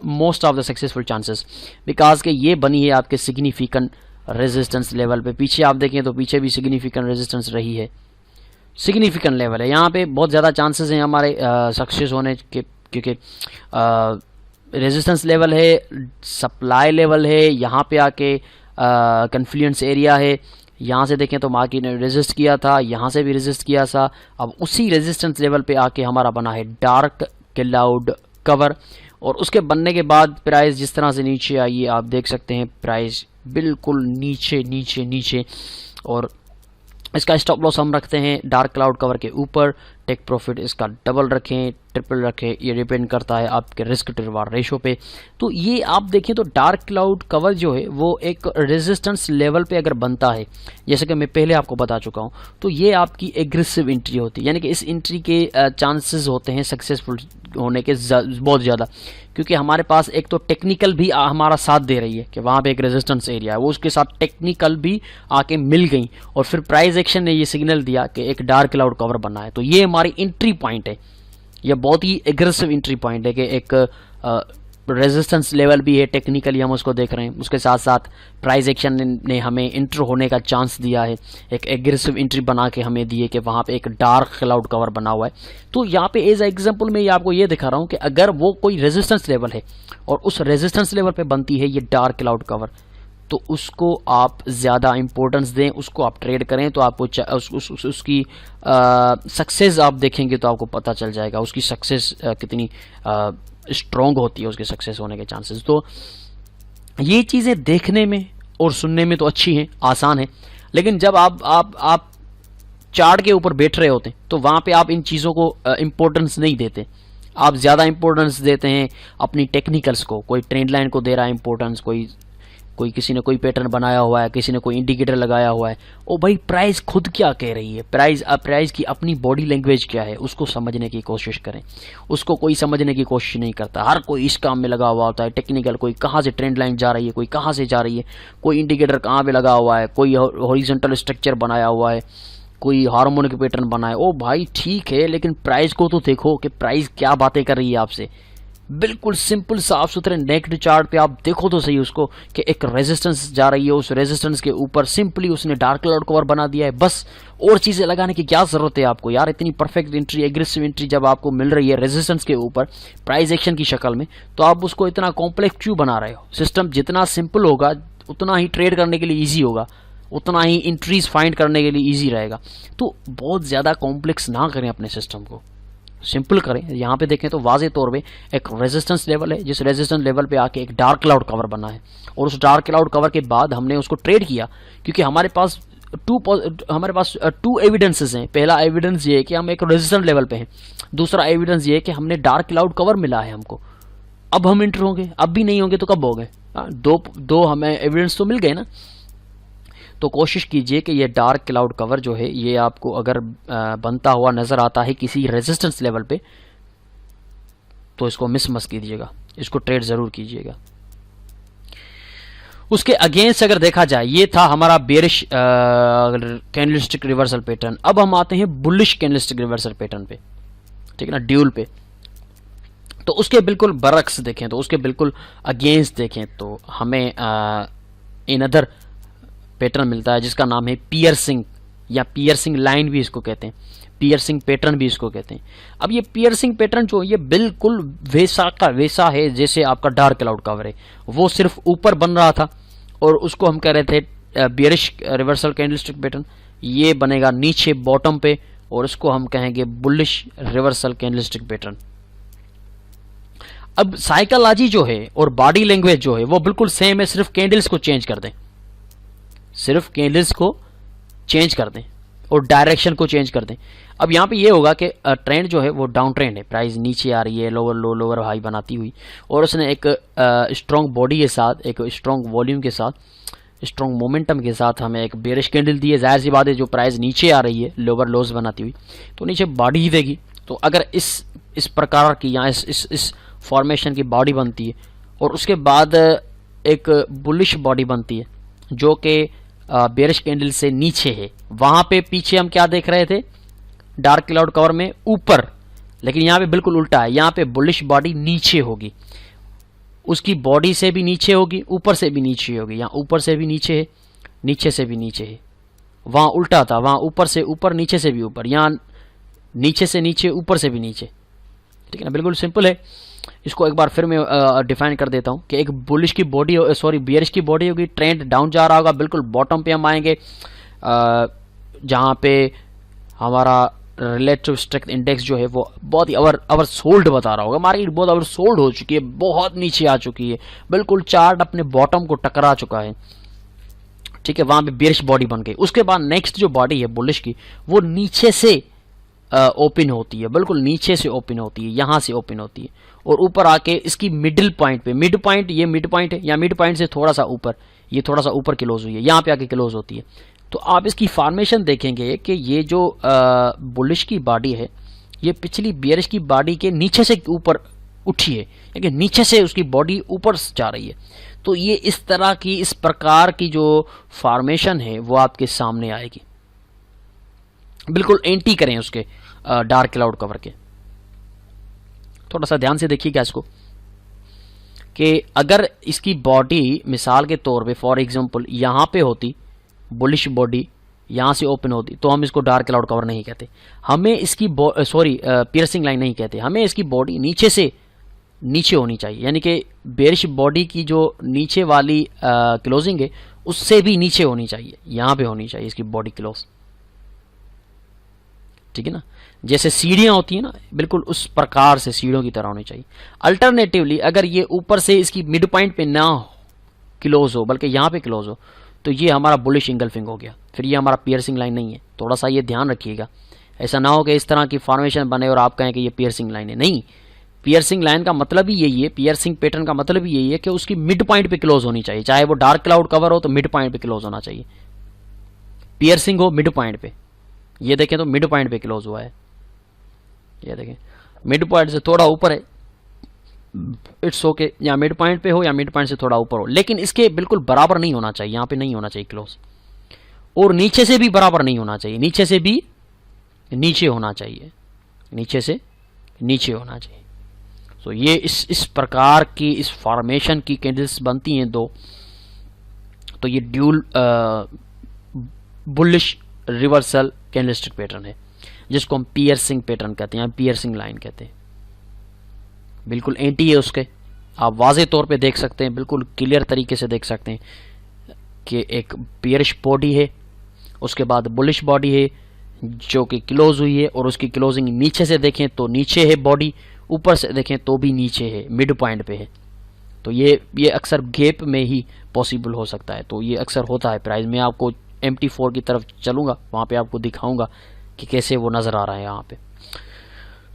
most of the successful chances, because के ये बनी है आपके सिग्निफिकेंट रेजिस्टेंस लेवल पे। पीछे आप देखें तो पीछे भी सिग्निफिकेंट रेजिस्टेंस रही है, सिग्निफिकेंट लेवल है। यहाँ पे बहुत ज़्यादा चांसेस हैं हमारे सक्सेस होने के, क्योंकि रेजिस्टेंस लेवल है, सप्लाई लेवल है, यहाँ पे आके कन्फ्लुएंस एरिया है। यहाँ से देखें तो मार्केट ने रेजिस्ट किया था, यहाँ से भी रेजिस्ट किया था। अब उसी रेजिस्टेंस लेवल पे आके हमारा बना है डार्क क्लाउड कवर। और उसके बनने के बाद प्राइस जिस तरह से नीचे आई है, आप देख सकते हैं प्राइस बिल्कुल नीचे नीचे नीचे। और इसका स्टॉप लॉस हम रखते हैं डार्क क्लाउड कवर के ऊपर। टेक प्रॉफिट इसका डबल रखें, ट्रिपल रखें, ये डिपेंड करता है आपके रिस्क टू रिवार्ड रेशो पे। तो ये आप देखें तो डार्क क्लाउड कवर जो है वो एक रेजिस्टेंस लेवल पे अगर बनता है, जैसे कि मैं पहले आपको बता चुका हूँ, तो ये आपकी एग्रेसिव एंट्री होती है, यानी कि इस एंट्री के चांसेस होते हैं सक्सेसफुल होने के बहुत ज़्यादा, क्योंकि हमारे पास एक तो टेक्निकल भी हमारा साथ दे रही है कि वहाँ पे एक रेजिस्टेंस एरिया है, वो उसके साथ टेक्निकल भी आके मिल गई और फिर प्राइस एक्शन ने ये सिग्नल दिया कि एक डार्क क्लाउड कवर बना है। तो ये हमारी एंट्री पॉइंट है, ये बहुत ही एग्रेसिव एंट्री पॉइंट है कि एक रेजिस्टेंस लेवल भी है, टेक्निकली हम उसको देख रहे हैं, उसके साथ साथ प्राइस एक्शन ने हमें इंटर होने का चांस दिया है, एक एग्रेसिव एंट्री बना के हमें दिए कि वहाँ पे एक डार्क क्लाउड कवर बना हुआ है। तो यहाँ पे एज एग्जांपल मैं आपको ये दिखा रहा हूँ कि अगर वो कोई रेजिस्टेंस लेवल है और उस रेजिस्टेंस लेवल पे बनती है ये डार्क क्लाउड कवर, तो उसको आप ज़्यादा इंपॉर्टेंस दें, उसको आप ट्रेड करें, तो आपको उसकी सक्सेस आप देखेंगे तो आपको पता चल जाएगा उसकी सक्सेस कितनी स्ट्रॉन्ग होती है, उसके सक्सेस होने के चांसेस। तो ये चीज़ें देखने में और सुनने में तो अच्छी हैं, आसान है, लेकिन जब आप चार्ट के ऊपर बैठ रहे होते हैं तो वहाँ पे आप इन चीज़ों को इम्पोर्टेंस नहीं देते, आप ज़्यादा इंपॉर्टेंस देते हैं अपनी टेक्निकल्स को। कोई ट्रेंड लाइन को दे रहा है इंपॉर्टेंस, कोई किसी ने कोई पैटर्न बनाया हुआ है, किसी ने कोई इंडिकेटर लगाया हुआ है। ओ भाई, प्राइस खुद क्या कह रही है, प्राइस की अपनी बॉडी लैंग्वेज क्या है, उसको समझने की कोशिश करें। उसको कोई समझने की कोशिश नहीं करता, हर कोई इस काम में लगा हुआ होता है टेक्निकल, कोई कहाँ से ट्रेंड लाइन जा रही है, कोई कहाँ से जा रही है, कोई इंडिकेटर कहाँ पे लगा हुआ है, कोई हॉरिजॉन्टल स्ट्रक्चर बनाया हुआ है, कोई हार्मोनिक पैटर्न बनाए। ओ भाई ठीक है, लेकिन प्राइस को तो देखो कि प्राइस क्या बातें कर रही है आपसे। बिल्कुल सिंपल साफ सुथरे नेक्ड चार्ट पे आप देखो तो सही उसको कि एक रेजिस्टेंस जा रही है, उस रेजिस्टेंस के ऊपर सिंपली उसने डार्क क्लाउड कवर बना दिया है, बस। और चीज़ें लगाने की क्या ज़रूरत है आपको यार? इतनी परफेक्ट एंट्री, एग्रेसिव एंट्री जब आपको मिल रही है रेजिस्टेंस के ऊपर प्राइस एक्शन की शक्ल में, तो आप उसको इतना कॉम्प्लेक्स क्यों बना रहे हो? सिस्टम जितना सिंपल होगा उतना ही ट्रेड करने के लिए ईजी होगा, उतना ही एंट्रीज फाइंड करने के लिए ईजी रहेगा। तो बहुत ज़्यादा कॉम्प्लेक्स ना करें अपने सिस्टम को, सिंपल करें। यहाँ पे देखें तो वाज़े तौर पे एक रेजिस्टेंस लेवल है, जिस रेजिस्टेंस लेवल पे आके एक डार्क क्लाउड कवर बना है, और उस डार्क क्लाउड कवर के बाद हमने उसको ट्रेड किया, क्योंकि हमारे पास टू एविडेंसेस हैं। पहला एविडेंस ये है कि हम एक रेजिस्टेंस लेवल पे हैं, दूसरा एविडेंस ये है कि हमने डार्क क्लाउड कवर मिला है हमको। अब हम इंटर होंगे, अब भी नहीं होंगे तो कब होंगे? दो हमें एविडेंस तो मिल गए ना। तो कोशिश कीजिए कि ये डार्क क्लाउड कवर जो है ये आपको अगर बनता हुआ नज़र आता है किसी रेजिस्टेंस लेवल पे, तो इसको मिस मत कीजिएगा, इसको ट्रेड ज़रूर कीजिएगा। उसके अगेंस्ट अगर देखा जाए, ये था हमारा बेरिश कैंडलस्टिक रिवर्सल पैटर्न। अब हम आते हैं बुलिश कैंडलस्टिक रिवर्सल पैटर्न पे, ठीक है ना, ड्यूल पे। तो उसके बिल्कुल बरक्स देखें, तो उसके बिल्कुल अगेंस्ट देखें तो हमें इन अदर पैटर्न मिलता है जिसका नाम है पियर्सिंग, या पियर्सिंग लाइन भी इसको कहते हैं, पियर्सिंग पैटर्न भी इसको कहते हैं। अब ये पियर्सिंग पैटर्न जो ये बिल्कुल वैसा का वैसा है जैसे आपका डार्क क्लाउड कवर है, वो सिर्फ ऊपर बन रहा था और उसको हम कह रहे थे बेरिश रिवर्सल कैंडलस्टिक पैटर्न। ये बनेगा नीचे बॉटम पे और इसको हम कहेंगे बुलिश रिवर्सल कैंडलस्टिक पैटर्न। अब साइकोलॉजी जो है और बॉडी लैंग्वेज जो है वो बिल्कुल सेम है, सिर्फ कैंडल्स को चेंज कर दें, सिर्फ कैंडल्स को चेंज कर दें और डायरेक्शन को चेंज कर दें। अब यहाँ पे ये होगा कि ट्रेंड जो है वो डाउन ट्रेंड है, प्राइस नीचे आ रही है लोअर लो लोअर हाई बनाती हुई, और उसने एक स्ट्रॉन्ग बॉडी के साथ, एक स्ट्रॉन्ग वॉल्यूम के साथ स्ट्रॉन्ग मोमेंटम के साथ हमें एक बेरिश कैंडल दी है। जाहिर सी बात है जो प्राइस नीचे आ रही है लोअर लोज बनाती हुई तो नीचे बॉडी ही देगी। तो अगर इस प्रकार की या इस फॉर्मेशन की बॉडी बनती है और उसके बाद एक बुलिश बॉडी बनती है जो कि बेरिश कैंडल से नीचे है, वहां पे पीछे हम क्या देख रहे थे डार्क क्लाउड कवर में ऊपर, लेकिन यहाँ पे बिल्कुल उल्टा है। यहाँ पे बुलिश बॉडी नीचे होगी, उसकी बॉडी से भी नीचे होगी, ऊपर से भी नीचे होगी। यहाँ ऊपर से भी नीचे है, नीचे से भी नीचे है। वहाँ उल्टा था, वहाँ ऊपर से ऊपर, नीचे से भी ऊपर, यहाँ नीचे से नीचे, ऊपर से भी नीचे। ठीक है ना, बिल्कुल सिंपल है। इसको एक बार फिर मैं डिफाइन कर देता हूँ कि एक बुलिश की बॉडी, सॉरी बियरिश की बॉडी होगी, ट्रेंड डाउन जा रहा होगा, बिल्कुल बॉटम पे हम आएंगे जहाँ पे हमारा रिलेटिव स्ट्रेंथ इंडेक्स जो है वो बहुत ही अवर सोल्ड बता रहा होगा। मार्केट बहुत अवर सोल्ड हो चुकी है, बहुत नीचे आ चुकी है, बिल्कुल चार्ट अपने बॉटम को टकरा चुका है। ठीक है, वहां पे बेरिश बॉडी बन गई। उसके बाद नेक्स्ट जो बॉडी है बुलिश की वो नीचे से ओपन होती है, बिल्कुल नीचे से ओपन होती है, यहां से ओपन होती है और ऊपर आके इसकी मिडिल पॉइंट पे, मिड पॉइंट, ये मिड पॉइंट है या मिड पॉइंट से थोड़ा सा ऊपर, ये थोड़ा सा ऊपर क्लोज हुई है, यहां पे आके क्लोज होती है। तो आप इसकी फॉर्मेशन देखेंगे कि ये जो बुलिश की बॉडी है ये पिछली बियरिश की बॉडी के नीचे से ऊपर उठी है, यानी नीचे से उसकी बॉडी ऊपर जा रही है। तो ये इस तरह की, इस प्रकार की जो फॉर्मेशन है वो आपके सामने आएगी। बिल्कुल एंटी करें उसके डार्क क्लाउड कवर के। थोड़ा सा ध्यान से देखिएगा इसको कि अगर इसकी बॉडी मिसाल के तौर पे फॉर एग्जांपल यहाँ पे होती, बुलिश बॉडी यहाँ से ओपन होती, तो हम इसको डार्क क्लाउड कवर नहीं कहते, हमें इसकी पियर्सिंग लाइन नहीं कहते, हमें इसकी बॉडी नीचे से नीचे होनी चाहिए। यानी कि बेरिश बॉडी की जो नीचे वाली क्लोजिंग है उससे भी नीचे होनी चाहिए, यहाँ पे होनी चाहिए इसकी बॉडी क्लोज। ठीक है ना, जैसे सीढ़ियां होती है ना, बिल्कुल उस प्रकार से सीढ़ियों की तरह होनी चाहिए। अल्टरनेटिवली अगर ये ऊपर से इसकी मिड पॉइंट पे ना क्लोज हो बल्कि यहाँ पे क्लोज हो तो ये हमारा बुलिश इंगल्फिंग हो गया, फिर ये हमारा पियर्सिंग लाइन नहीं है। थोड़ा सा ये ध्यान रखिएगा, ऐसा ना हो कि इस तरह की फॉर्मेशन बने और आप कहें कि ये पियर्सिंग लाइन है। नहीं, पियर्सिंग लाइन का मतलब ही यही है, पियर्सिंग पैटर्न का मतलब ही यही है कि उसकी मिड पॉइंट पे क्लोज होनी चाहिए, चाहे वो डार्क क्लाउड कवर हो तो मिड पॉइंट पे क्लोज होना चाहिए, पियर्सिंग हो मिड पॉइंट पे। ये देखें तो मिड पॉइंट पे क्लोज हुआ है, ये देखें मिड पॉइंट से थोड़ा ऊपर है, इट्स ओके, या मिड पॉइंट पे हो या मिड पॉइंट से थोड़ा ऊपर हो, लेकिन इसके बिल्कुल बराबर नहीं होना चाहिए, यहाँ पे नहीं होना चाहिए क्लोज, और नीचे से भी बराबर नहीं होना चाहिए, नीचे से भी नीचे होना चाहिए, नीचे से नीचे होना चाहिए। तो ये इस प्रकार की इस फॉर्मेशन की कैंडल्स बनती हैं दो, तो ये dual bullish reversal candlestick pattern है जिसको हम पियर्सिंग पैटर्न कहते हैं, पियर्सिंग लाइन कहते हैं। बिल्कुल एंटी है उसके, आप वाजे तौर पे देख सकते हैं, बिल्कुल क्लियर तरीके से देख सकते हैं कि एक बियरिश बॉडी है, उसके बाद बुलिश बॉडी है जो कि क्लोज हुई है, और उसकी क्लोजिंग नीचे से देखें तो नीचे है बॉडी, ऊपर से देखें तो भी नीचे है, मिड पॉइंट पे है। तो ये अक्सर गैप में ही पॉसिबल हो सकता है, तो ये अक्सर होता है प्राइस में। आपको MT4 की तरफ चलूंगा, वहां पे आपको दिखाऊंगा कि कैसे वो नजर आ रहा है यहाँ पे।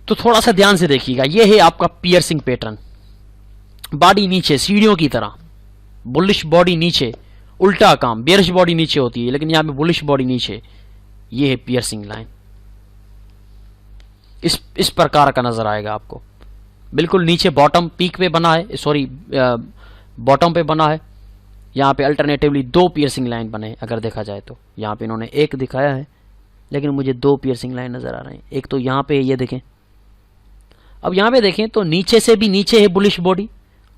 तो थोड़ा सा ध्यान से देखिएगा, ये है आपका पियर्सिंग पैटर्न, बॉडी नीचे सीढ़ियों की तरह, बुलिश बॉडी नीचे, उल्टा काम, बेरिश बॉडी नीचे होती है लेकिन यहाँ पे बुलिश बॉडी नीचे, ये है पियर्सिंग लाइन। इस प्रकार का नजर आएगा आपको, बिल्कुल नीचे बॉटम पीक पे बना है, सॉरी बॉटम पे बना है। यहाँ पे अल्टरनेटिवली दो पियर्सिंग लाइन बने, अगर देखा जाए तो यहाँ पे इन्होंने एक दिखाया है लेकिन मुझे दो पियर्सिंग लाइन नजर आ रहे हैं। एक तो यहाँ पे ये देखें, अब यहाँ पे देखें तो नीचे से भी नीचे है बुलिश बॉडी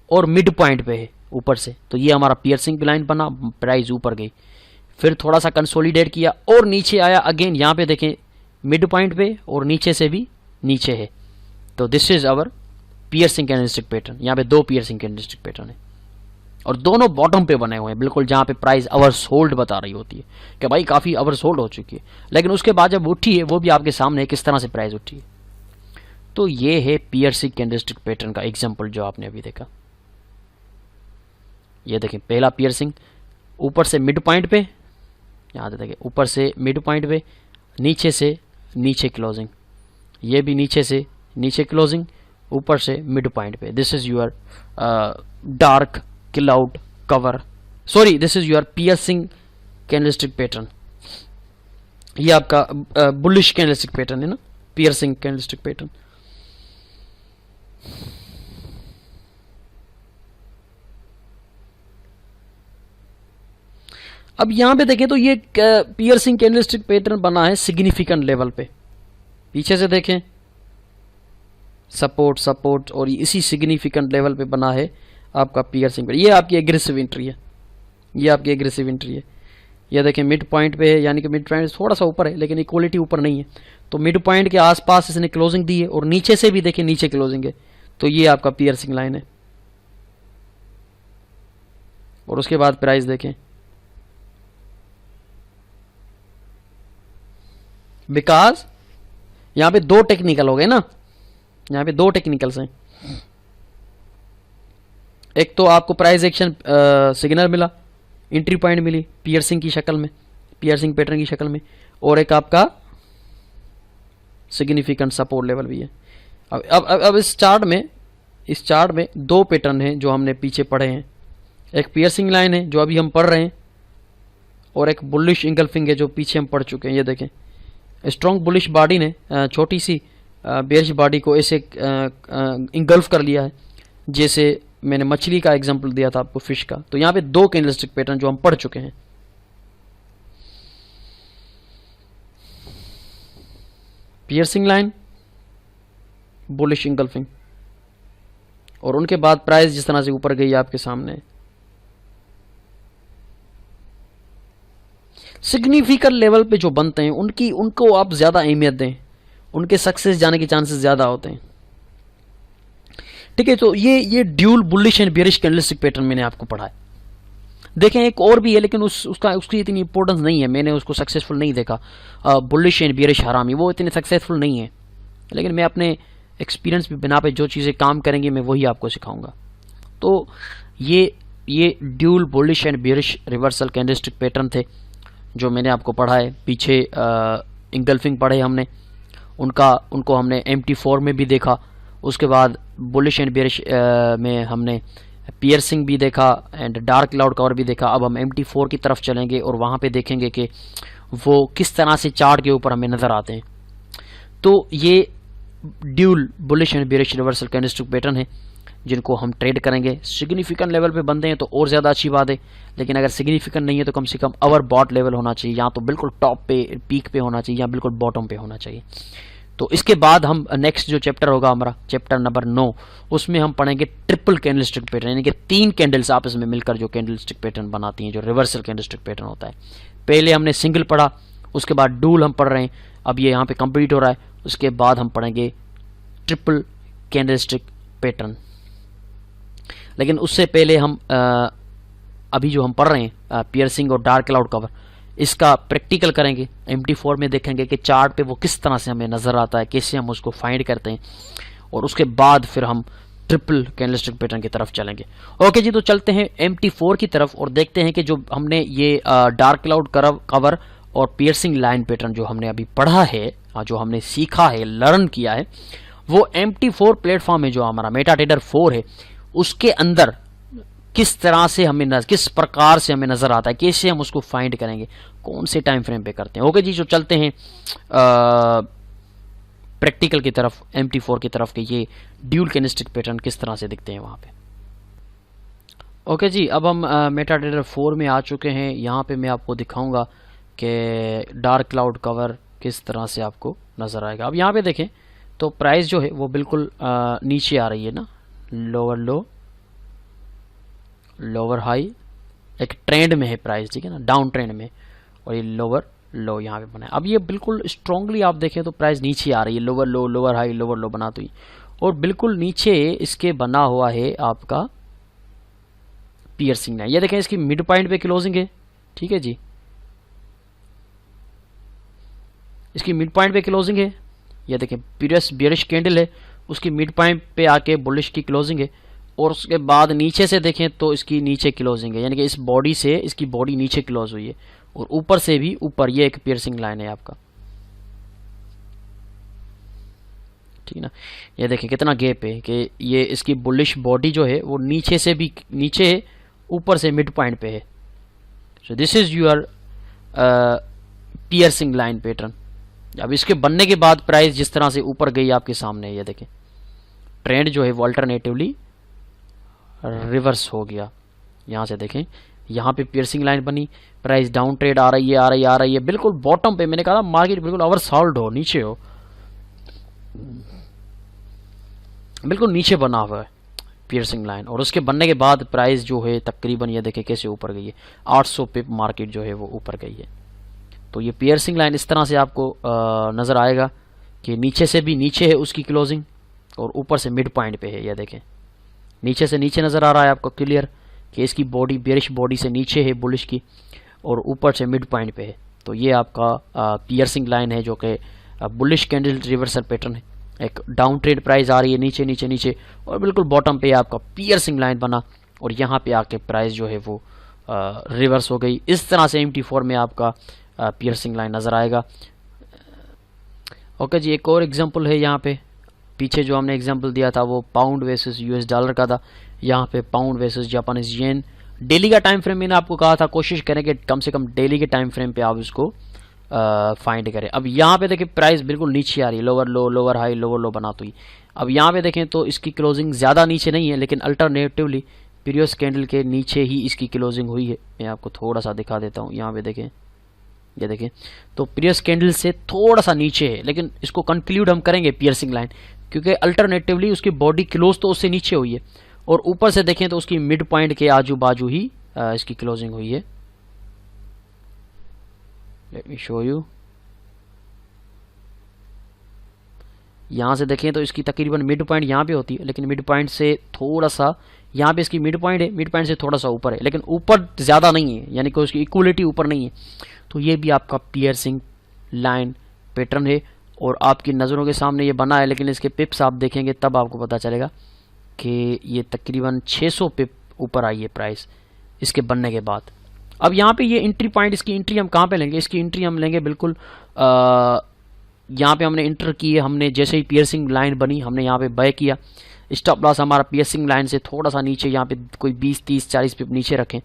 और मिड पॉइंट पे है ऊपर से, तो ये हमारा पियर्सिंग लाइन बना, प्राइस ऊपर गई, फिर थोड़ा सा कंसोलिडेट किया और नीचे आया अगेन, यहाँ पे देखें मिड पॉइंट पे और नीचे से भी नीचे है। तो this is our piercing candlestick pattern. यहाँ पे दो पियर्सिंग कैंडलस्टिक पैटर्न है और दोनों बॉटम पे बने हुए हैं, बिल्कुल जहाँ पे प्राइस अवर सोल्ड बता रही होती है कि भाई काफी अवर सोल्ड हो चुकी है, लेकिन उसके बाद जब उठी है वो भी आपके सामने किस तरह से प्राइस उठी है। तो ये है पियर्सिंग कैंडलस्टिक पैटर्न का एग्जांपल जो आपने अभी देखा। ये देखें पहला पियर्सिंग ऊपर से मिड पॉइंट पे, यहाँ देखें ऊपर से मिड पॉइंट पे, नीचे से नीचे क्लोजिंग, ये भी नीचे से नीचे क्लोजिंग, ऊपर से मिड पॉइंट पे। This is your dark cloud cover sorry, this is your piercing candlestick pattern. ये आपका बुलिश कैंडलस्टिक पैटर्न है ना, पियर्सिंग कैंडलस्टिक पैटर्न। अब यहां पे देखें तो ये पियर्सिंग कैंडलस्टिक पैटर्न बना है सिग्निफिकेंट लेवल पे। पीछे से देखें, सपोर्ट सपोर्ट और इसी सिग्निफिकेंट लेवल पे बना है आपका पियर्सिंग। ये आपकी एग्रेसिव एंट्री है, ये आपकी एग्रेसिव एंट्री है। ये देखें मिड पॉइंट पे है, यानी कि मिड पॉइंट थोड़ा सा ऊपर है लेकिन इक्वलिटी ऊपर नहीं है, तो मिड पॉइंट के आसपास इसने क्लोजिंग दी है और नीचे से भी देखें नीचे क्लोजिंग है, तो ये आपका पियर्सिंग लाइन है। और उसके बाद प्राइस देखें, बिकॉज यहां पे दो टेक्निकल हो गए ना, यहां पे दो टेक्निकल्स हैं। एक तो आपको प्राइस एक्शन सिग्नल मिला, एंट्री पॉइंट मिली पियर्सिंग की शक्ल में, पियर्सिंग पैटर्न की शक्ल में, और एक आपका सिग्निफिकेंट सपोर्ट लेवल भी है। अब इस चार्ट में दो पैटर्न हैं जो हमने पीछे पढ़े हैं। एक पियर्सिंग लाइन है जो अभी हम पढ़ रहे हैं, और एक बुलिश इंगल्फिंग है जो पीछे हम पढ़ चुके हैं। ये देखें स्ट्रॉन्ग बुलिश बॉडी ने छोटी सी बेयरिश बॉडी को ऐसे इंगल्फ कर लिया है, जैसे मैंने मछली का एग्जांपल दिया था आपको, फिश का। तो यहाँ पे दो कैंडलस्टिक पैटर्न जो हम पढ़ चुके हैं, पियर्सिंग लाइन, बुलिश इंगल्फिंग, और उनके बाद प्राइस जिस तरह से ऊपर गई आपके सामने। सिग्निफिकेंट लेवल पे जो बनते हैं उनको आप ज्यादा अहमियत दें, उनके सक्सेस जाने के चांसेस ज्यादा होते हैं। ठीक है, तो ये dual bullish and bearish candlestick pattern मैंने आपको पढ़ा है। देखें एक और भी है लेकिन उसकी इतनी इंपॉर्टेंस नहीं है, मैंने उसको सक्सेसफुल नहीं देखा। बुलिश एंड बेयरिश हरामी वो इतने सक्सेसफुल नहीं है, लेकिन मैं अपने एक्सपीरियंस पे बिना पे जो चीज़ें काम करेंगी मैं वही आपको सिखाऊंगा। तो ये dual bullish and bearish reversal candlestick pattern थे जो मैंने आपको पढ़ा है। पीछे इंगल्फिंग पढ़े हमने, उनको हमने MT4 में भी देखा। उसके बाद बुलिश एंड बेयरिश में हमने पियर्सिंग भी देखा एंड डार्क क्लाउड कवर भी देखा। अब हम MT4 की तरफ चलेंगे और वहाँ पे देखेंगे कि वो किस तरह से चार्ट के ऊपर हमें नज़र आते हैं। तो ये dual bullish and bearish reversal candlestick pattern है जिनको हम ट्रेड करेंगे। सिग्निफिकेंट लेवल पे बनते हैं तो और ज़्यादा अच्छी बात है, लेकिन अगर सिग्निफिकेंट नहीं है तो कम से कम अवर बॉट लेवल होना चाहिए, या तो बिल्कुल टॉप पे पीक पे होना चाहिए या बिल्कुल बॉटम पे होना चाहिए। तो इसके बाद हम नेक्स्ट जो चैप्टर होगा हमारा चैप्टर नंबर 9, उसमें हम पढ़ेंगे ट्रिपल कैंडलस्टिक पैटर्न, यानी कि 3 कैंडल्स आपस में मिलकर जो कैंडलस्टिक पैटर्न बनाती हैं, जो रिवर्सल कैंडलस्टिक पैटर्न होता है। पहले हमने सिंगल पढ़ा, उसके बाद डूल हम पढ़ रहे हैं, अब ये यहाँ पे कंप्लीट हो रहा है। उसके बाद हम पढ़ेंगे ट्रिपल कैंडलस्टिक पैटर्न। लेकिन उससे पहले हम अभी जो हम पढ़ रहे हैं पियर्सिंग और डार्क क्लाउड कवर, इसका प्रैक्टिकल करेंगे। MT4 में देखेंगे कि चार्ट पे वो किस तरह से हमें नज़र आता है, कैसे हम उसको फाइंड करते हैं, और उसके बाद फिर हम ट्रिपल कैंडलस्टिक पैटर्न की तरफ चलेंगे। ओके जी, तो चलते हैं MT4 की तरफ और देखते हैं कि जो हमने ये डार्क क्लाउड कवर और पियर्सिंग लाइन पैटर्न जो हमने अभी पढ़ा है, जो हमने सीखा है, लर्न किया है, वो MT4 प्लेटफॉर्म में जो हमारा मेटाट्रेडर 4 है उसके अंदर किस तरह से हमें किस प्रकार से हमें नजर आता है, कैसे हम उसको फाइंड करेंगे, कौन से टाइम फ्रेम पे करते हैं। ओके जी, जो चलते हैं प्रैक्टिकल की तरफ, MT4 की तरफ, कि ये ड्यूल कैंडलस्टिक पैटर्न किस तरह से दिखते हैं वहां पे। ओके जी, अब हम मेटाट्रेडर 4 में आ चुके हैं। यहाँ पे मैं आपको दिखाऊंगा कि डार्क क्लाउड कवर किस तरह से आपको नजर आएगा। अब यहाँ पे देखें तो प्राइस जो है वो बिल्कुल नीचे आ रही है ना, लोअर लो लोअर हाई, एक ट्रेंड में है प्राइस, ठीक है ना, डाउन ट्रेंड में, और ये लोअर लो यहाँ पे बना है। अब ये बिल्कुल स्ट्रांगली आप देखें तो प्राइस नीचे आ रही है, लोअर लो लोअर हाई लोअर लो बना, तो और बिल्कुल नीचे इसके बना हुआ है आपका पियर्सिंग लाइन। ये देखें इसकी मिड पॉइंट पे क्लोजिंग है, ठीक है जी, इसकी मिड पॉइंट पे क्लोजिंग है। ये देखें बेयरिश कैंडल है, उसकी मिड पॉइंट पे आके बुलिश की क्लोजिंग है, और उसके बाद नीचे से देखें तो इसकी नीचे क्लोजिंग है, यानी कि इस बॉडी से इसकी बॉडी नीचे क्लोज हुई है, और ऊपर से भी ऊपर ये एक पियर्सिंग लाइन है आपका, ठीक है ना। ये देखें कितना गैप है कि ये इसकी बुलिश बॉडी जो है वो नीचे से भी नीचे है, ऊपर से मिड पॉइंट पे है, so this is your piercing line pattern. अब इसके बनने के बाद प्राइस जिस तरह से ऊपर गई आपके सामने, ये देखें ट्रेंड जो है वो अल्टरनेटिवली रिवर्स हो गया। यहाँ से देखें, यहाँ पे पियर्सिंग लाइन बनी, प्राइस डाउन ट्रेड आ रही है आ रही है आ रही है, बिल्कुल बॉटम पे। मैंने कहा मार्केट बिल्कुल ओवरसोल्ड हो, नीचे हो, बिल्कुल नीचे बना हुआ है पियर्सिंग लाइन। और उसके बनने के बाद प्राइस जो है तकरीबन ये देखें कैसे ऊपर गई है, 800 पिप मार्केट जो है वो ऊपर गई है। तो ये पियर्सिंग लाइन इस तरह से आपको नज़र आएगा कि नीचे से भी नीचे है उसकी क्लोजिंग और ऊपर से मिड पॉइंट पे है। ये देखें नीचे से नीचे नज़र आ रहा है आपको क्लियर कि इसकी बॉडी बेरिश बॉडी से नीचे है बुलिश की, और ऊपर से मिड पॉइंट पे है। तो ये आपका पियर्सिंग लाइन है जो कि बुलिश कैंडल रिवर्सल पैटर्न है। एक डाउन ट्रेड प्राइस आ रही है नीचे नीचे नीचे, और बिल्कुल बॉटम पे आपका पियर्सिंग लाइन बना, और यहाँ पे आके प्राइस जो है वो रिवर्स हो गई। इस तरह से MT4 में आपका पियर्सिंग लाइन नज़र आएगा। ओके जी, एक और एग्जांपल है यहाँ पे। पीछे जो हमने एग्जांपल दिया था वो पाउंड वर्सेस US डॉलर का था, यहाँ पे पाउंड वर्सेस जापानीज येन। डेली का टाइम फ्रेम मैंने आपको कहा था कोशिश करें कि कम से कम डेली के टाइम फ्रेम पे आप इसको फाइंड करें। अब यहाँ पे देखिए प्राइस बिल्कुल नीचे आ रही है, लोअर लो लोअर हाई लोअर लो बनाती हुई। अब यहाँ पे देखें तो इसकी क्लोजिंग ज़्यादा नीचे नहीं है, लेकिन अल्टरनेटिवली प्रीवियस कैंडल के नीचे ही इसकी क्लोजिंग हुई है। मैं आपको थोड़ा सा दिखा देता हूँ, यहाँ पे देखें, ये देखें तो प्रीवियस कैंडल से थोड़ा सा नीचे है, लेकिन इसको कंक्लूड हम करेंगे पियर्सिंग लाइन, क्योंकि अल्टरनेटिवली उसकी बॉडी क्लोज तो उससे नीचे हुई है, और ऊपर से देखें तो उसकी मिड पॉइंट के आजू बाजू ही इसकी क्लोजिंग हुई है। Let me show you. यहाँ से देखें तो इसकी तकरीबन मिड पॉइंट यहाँ पे होती है, लेकिन मिड पॉइंट से थोड़ा सा यहाँ पे इसकी मिड पॉइंट है, मिड पॉइंट से थोड़ा सा ऊपर है, लेकिन ऊपर ज़्यादा नहीं है, यानी कि उसकी इक्वलिटी ऊपर नहीं है। तो ये भी आपका पियर्सिंग लाइन पैटर्न है, और आपकी नज़रों के सामने ये बना है, लेकिन इसके पिप्स आप देखेंगे तब आपको पता चलेगा कि ये तकरीबन 600 पिप ऊपर आई है प्राइस इसके बनने के बाद। अब यहाँ पे ये एंट्री पॉइंट, इसकी एंट्री हम कहाँ पे लेंगे? इसकी एंट्री हम लेंगे बिल्कुल यहाँ पे हमने इंटर किए, हमने जैसे ही पियर्सिंग लाइन बनी हमने यहाँ पे बाय किया। स्टॉप लॉस हमारा पियर्सिंग लाइन से थोड़ा सा नीचे, यहाँ पे कोई 20 30 40 पिप नीचे रखें,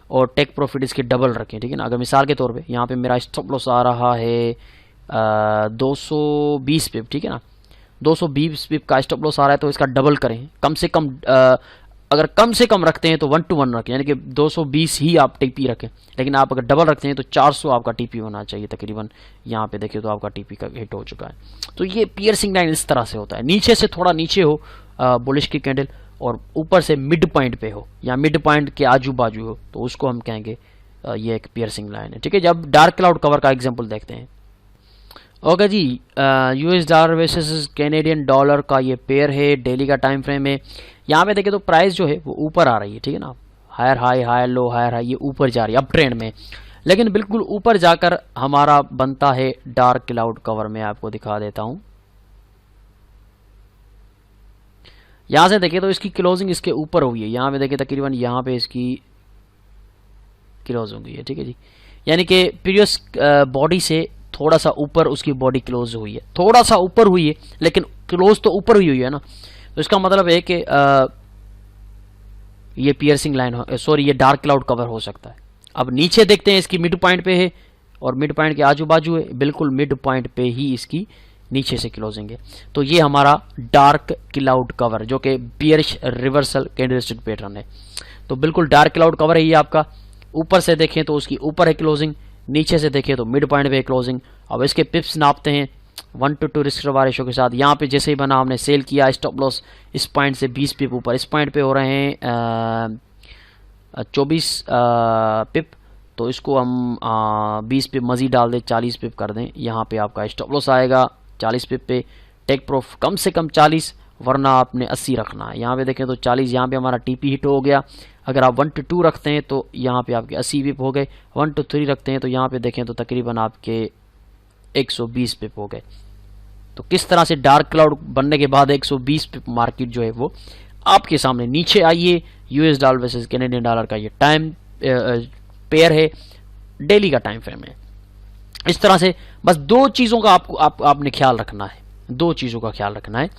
और टेक प्रॉफिट इसके डबल रखें, ठीक है ना। अगर मिसाल के तौर पे यहाँ पे मेरा स्टॉप लॉस आ रहा है 220 पिप, ठीक है ना, 220 पिप का स्टॉप लॉस आ रहा है, तो इसका डबल करें। कम से कम अगर कम से कम रखते हैं तो 1 to 1 रखें, यानी कि 220 ही आप टीपी रखें, लेकिन आप अगर डबल रखते हैं तो 400 आपका टीपी होना चाहिए तकरीबन। यहाँ पे देखिए तो आपका टीपी का हिट हो चुका है। तो ये पियर्सिंग लाइन इस तरह से होता है, नीचे से थोड़ा नीचे हो बुलिश की कैंडल, और ऊपर से मिड पॉइंट पे हो या मिड पॉइंट के आजू बाजू हो, तो उसको हम कहेंगे ये एक पियर्सिंग लाइन है, ठीक है। जब डार्क क्लाउड कवर का एग्जाम्पल देखते हैं। ओके जी, US dollar versus Canadian dollar का ये पेयर है, डेली का टाइम फ्रेम है। यहाँ पे देखें तो प्राइस जो है वो ऊपर आ रही है, ठीक है ना, higher high higher low higher high, ये ऊपर जा रही है अप ट्रेंड में, लेकिन बिल्कुल ऊपर जाकर हमारा बनता है डार्क क्लाउड कवर। में आपको दिखा देता हूँ, यहाँ से देखें तो इसकी क्लोजिंग इसके ऊपर हुई है, यहाँ पे देखें तकरीबन यहाँ पे इसकी क्लोज हो गई है, ठीक है जी, यानी कि प्रीवियस बॉडी से थोड़ा सा ऊपर उसकी बॉडी क्लोज हुई है, थोड़ा सा ऊपर हुई है, लेकिन क्लोज तो ऊपर हुई है ना। तो इसका मतलब है कि ये पियर्सिंग लाइन, सॉरी ये डार्क क्लाउड कवर हो सकता है। अब नीचे देखते हैं, इसकी मिड पॉइंट पे है और मिड पॉइंट के आजू बाजू है, बिल्कुल मिड पॉइंट पे ही इसकी नीचे से क्लोजिंग है। तो ये हमारा डार्क क्लाउड कवर जो कि बियरिश रिवर्सल कैंडलस्टिक पैटर्न है। तो बिल्कुल डार्क क्लाउड कवर है ये आपका। ऊपर से देखें तो उसकी ऊपर है क्लोजिंग, नीचे से देखें तो मिड पॉइंट पे है क्लोजिंग। अब इसके पिप्स नापते हैं 1 to 2 रिस्क रिवार्ड रेशो के साथ। यहाँ पे जैसे ही बना हमने सेल किया, स्टॉप लॉस इस पॉइंट से 20 पिप ऊपर, इस पॉइंट पे हो रहे हैं 24 पिप, तो इसको हम 20 पिप मजीद डाल दें, 40 पिप कर दें। यहाँ पे आपका स्टॉप लॉस आएगा 40 पिप पे, टेक प्रॉफिट कम से कम 40, वरना आपने 80 रखना है। यहाँ पे देखें तो 40, यहाँ पे हमारा टीपी हिट हो गया। अगर आप 1 to 2 रखते हैं तो यहाँ पे आपके 80 पिप हो गए, 1 to 3 रखते हैं तो यहाँ पे देखें तो तकरीबन आपके 120 पिप हो गए। तो किस तरह से डार्क क्लाउड बनने के बाद 120 पिप मार्केट जो है वो आपके सामने नीचे आई है। US dollar versus Canadian dollar का ये टाइम पेयर है, डेली का टाइम फ्रेम है। इस तरह से बस दो चीज़ों का आपने ख्याल रखना है, दो चीज़ों का ख्याल रखना है।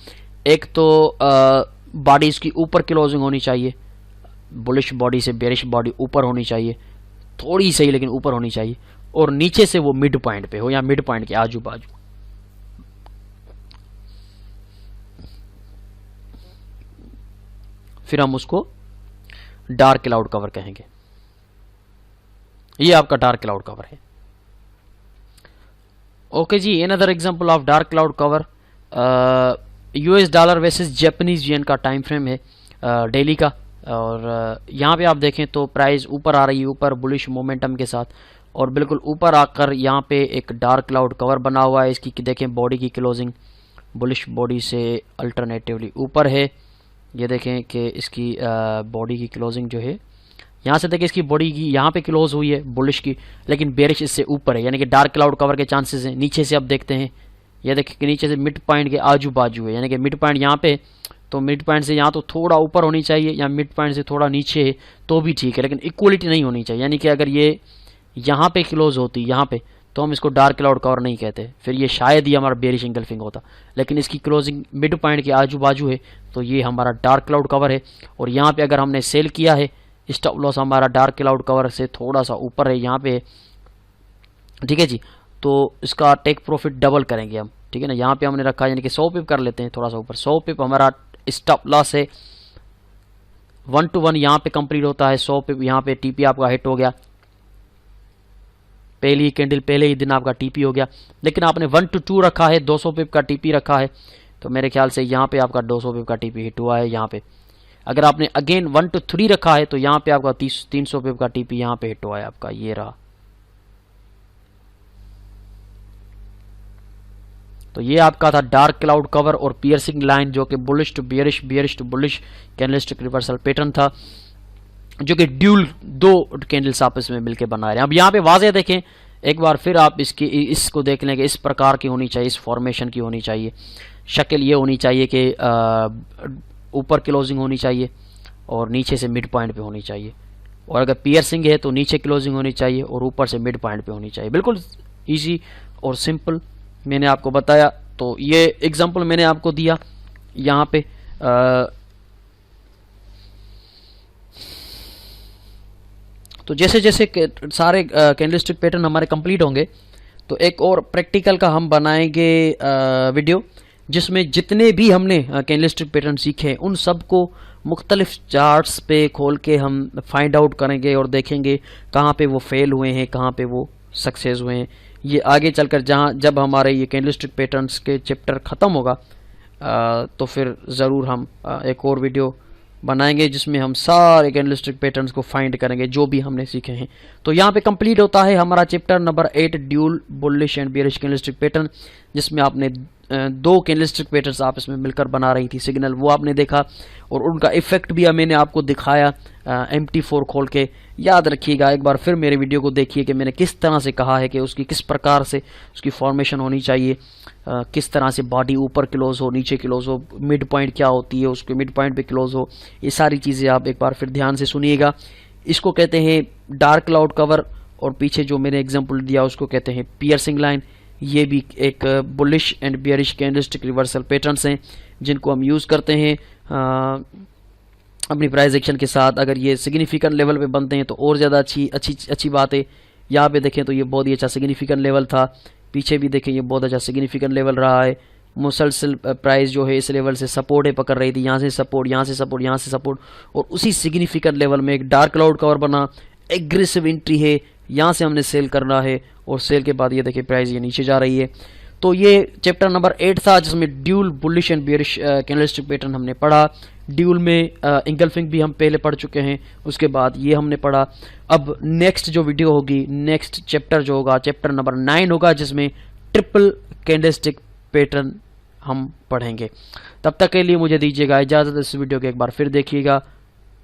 एक तो बॉडी इसकी ऊपर क्लोजिंग होनी चाहिए, बुलिश बॉडी से बेरिश बॉडी ऊपर होनी चाहिए, थोड़ी सही लेकिन ऊपर होनी चाहिए, और नीचे से वो मिड पॉइंट पे हो या मिड पॉइंट के आजू बाजू। फिर हम उसको डार्क क्लाउड कवर कहेंगे। ये आपका डार्क क्लाउड कवर है। ओके जी, another example of dark cloud cover, US dollar versus Japanese yen का टाइम फ्रेम है डेली का, और यहाँ पे आप देखें तो प्राइस ऊपर आ रही है, ऊपर बुलिश मोमेंटम के साथ, और बिल्कुल ऊपर आकर यहाँ पे एक डार्क क्लाउड कवर बना हुआ है। इसकी देखें बॉडी की क्लोजिंग बुलिश बॉडी से अल्टरनेटिवली ऊपर है। ये देखें कि इसकी बॉडी की क्लोजिंग जो है, यहाँ से देखें इसकी बॉडी की यहाँ पे क्लोज हुई है बुलिश की, लेकिन बेरिश इससे ऊपर है, यानी कि डार्क क्लाउड कवर के चांसेस हैं। नीचे से अब देखते हैं, ये देखें कि नीचे से मिड पॉइंट के आजू बाजू है, यानी कि मिड पॉइंट यहाँ पे, तो मिड पॉइंट से यहाँ तो थोड़ा ऊपर होनी चाहिए, या मिड पॉइंट से थोड़ा नीचे है तो भी ठीक है, लेकिन इक्वलिटी नहीं होनी चाहिए। यानी कि अगर ये यहाँ पे क्लोज होती यहाँ पे, तो हम इसको डार्क क्लाउड कवर नहीं कहते, फिर ये शायद ही हमारा बेरिश इंगल्फिंग होता, लेकिन इसकी क्लोजिंग मिड पॉइंट के आजू बाजू है, तो ये हमारा डार्क क्लाउड कवर है। और यहाँ पे अगर हमने सेल किया है, स्टॉप लॉस हमारा डार्क क्लाउड कवर से थोड़ा सा ऊपर है यहाँ पे, ठीक है जी, तो इसका टेक प्रॉफिट डबल करेंगे हम, ठीक है ना। यहाँ पे हमने रखा यानी कि 100 पिप कर लेते हैं, थोड़ा सा ऊपर 100 पिप हमारा स्टॉप लॉस है। 1 to 1 यहाँ पे कंप्लीट होता है, 100 पिप यहाँ पे टीपी आपका हिट हो गया, पहली कैंडल पहले ही दिन आपका टीपी हो गया। लेकिन आपने 1 to 2 रखा है, 200 पिप का टीपी रखा है, तो मेरे ख्याल से यहाँ पे आपका 200 पिप का टीपी हिट हुआ है यहाँ पे। अगर आपने अगेन 1 to 3 रखा है, तो यहाँ पे आपका 300 पिप का टीपी यहाँ पे हिट हुआ है आपका, ये रहा। तो ये आपका था डार्क क्लाउड कवर और पियर्सिंग लाइन, जो कि bullish to bearish, bearish to bullish candlestick reversal pattern था, जो कि ड्यूल दो कैंडल्स आपस में मिलकर बना रहे हैं। अब यहाँ पे वाज़ेह देखें एक बार फिर, आप इसको देख लें कि इस प्रकार की होनी चाहिए, इस फॉर्मेशन की होनी चाहिए, शक्ल ये होनी चाहिए कि ऊपर क्लोजिंग होनी चाहिए और नीचे से मिड पॉइंट पे होनी चाहिए, और अगर पियर्सिंग है तो नीचे क्लोजिंग होनी चाहिए और ऊपर से मिड पॉइंट पे होनी चाहिए। बिल्कुल इजी और सिंपल मैंने आपको बताया। तो ये एग्जांपल मैंने आपको दिया यहाँ पे। तो जैसे जैसे सारे कैंडलस्टिक पैटर्न हमारे कंप्लीट होंगे, तो एक और प्रैक्टिकल का हम बनाएंगे वीडियो, जिसमें जितने भी हमने कैंडलस्टिक पैटर्न सीखे हैं उन सबको मुख्तलिफ चार्ट्स पे खोल के हम फाइंड आउट करेंगे और देखेंगे कहाँ पे वो फेल हुए हैं, कहाँ पे वो सक्सेस हुए हैं। ये आगे चलकर जब हमारे ये कैंडलस्टिक पैटर्न्स के चैप्टर ख़त्म होगा, तो फिर ज़रूर हम एक और वीडियो बनाएंगे जिसमें हम सारे कैंडलस्टिक पैटर्न्स को फाइंड करेंगे जो भी हमने सीखे हैं। तो यहाँ पे कंप्लीट होता है हमारा chapter number 8, dual bullish and bearish candlestick pattern, जिसमें आपने दो कैंडलस्टिक पैटर्न्स आपस में मिलकर बना रही थी सिग्नल, वो आपने देखा, और उनका इफेक्ट भी मैंने आपको दिखाया MT4 खोल के। याद रखिएगा, एक बार फिर मेरे वीडियो को देखिए कि मैंने किस तरह से कहा है कि उसकी किस प्रकार से उसकी फॉर्मेशन होनी चाहिए, किस तरह से बॉडी ऊपर क्लोज हो, नीचे क्लोज हो, मिड पॉइंट क्या होती है, उसके मिड पॉइंट पे क्लोज हो, ये सारी चीज़ें आप एक बार फिर ध्यान से सुनिएगा। इसको कहते हैं डार्क क्लाउड कवर, और पीछे जो मैंने एग्जाम्पल दिया उसको कहते हैं पियर्सिंग लाइन। ये भी एक bullish and bearish candlestick reversal patterns हैं जिनको हम यूज़ करते हैं अपनी प्राइस एक्शन के साथ। अगर ये सिग्निफिकेंट लेवल पे बनते हैं तो और ज़्यादा अच्छी बात है। यहाँ पे देखें तो ये बहुत ही अच्छा सिग्निफिकेंट लेवल था, पीछे भी देखें ये बहुत अच्छा सिग्निफिकेंट लेवल रहा है। मुसलसल प्राइस जो है इस लेवल से सपोर्ट है पकड़ रही थी, यहाँ से सपोर्ट, यहाँ से सपोर्ट, यहाँ से सपोर्ट, और उसी सिग्निफिकेंट लेवल में एक डार्क क्लाउड कवर बना, एग्रेसिव एंट्री है, यहाँ से हमने सेल करना है, और सेल के बाद ये देखिए प्राइस ये नीचे जा रही है। तो ये चैप्टर नंबर 8 था जिसमें dual bullish and bearish candlestick pattern हमने पढ़ा। ड्यूल में इंगल्फिंग भी हम पहले पढ़ चुके हैं, उसके बाद ये हमने पढ़ा। अब नेक्स्ट जो वीडियो होगी, नेक्स्ट चैप्टर जो होगा चैप्टर नंबर 9 होगा, जिसमें ट्रिपल कैंडलस्टिक पैटर्न हम पढ़ेंगे। तब तक के लिए मुझे दीजिएगा इजाज़त। इस वीडियो को एक बार फिर देखिएगा,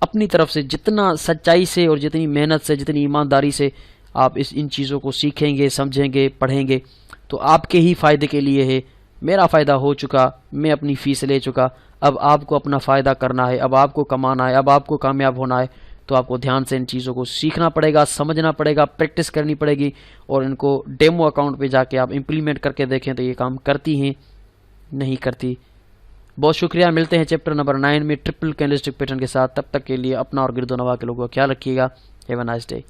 अपनी तरफ से जितना सच्चाई से और जितनी मेहनत से, जितनी ईमानदारी से आप इन चीज़ों को सीखेंगे, समझेंगे, पढ़ेंगे, तो आपके ही फ़ायदे के लिए है। मेरा फ़ायदा हो चुका, मैं अपनी फ़ीस ले चुका, अब आपको अपना फ़ायदा करना है, अब आपको कमाना है, अब आपको कामयाब होना है। तो आपको ध्यान से इन चीज़ों को सीखना पड़ेगा, समझना पड़ेगा, प्रैक्टिस करनी पड़ेगी, और इनको डेमो अकाउंट पे जाके आप इम्प्लीमेंट करके देखें तो ये काम करती हैं, नहीं करती। बहुत शुक्रिया, मिलते हैं चैप्टर नंबर 9 में ट्रिपल कैंडलस्टिक पैटर्न के साथ। तब तक के लिए अपना और गिरदो नवा के लोगों का ख्याल रखिएगा। Have a nice day.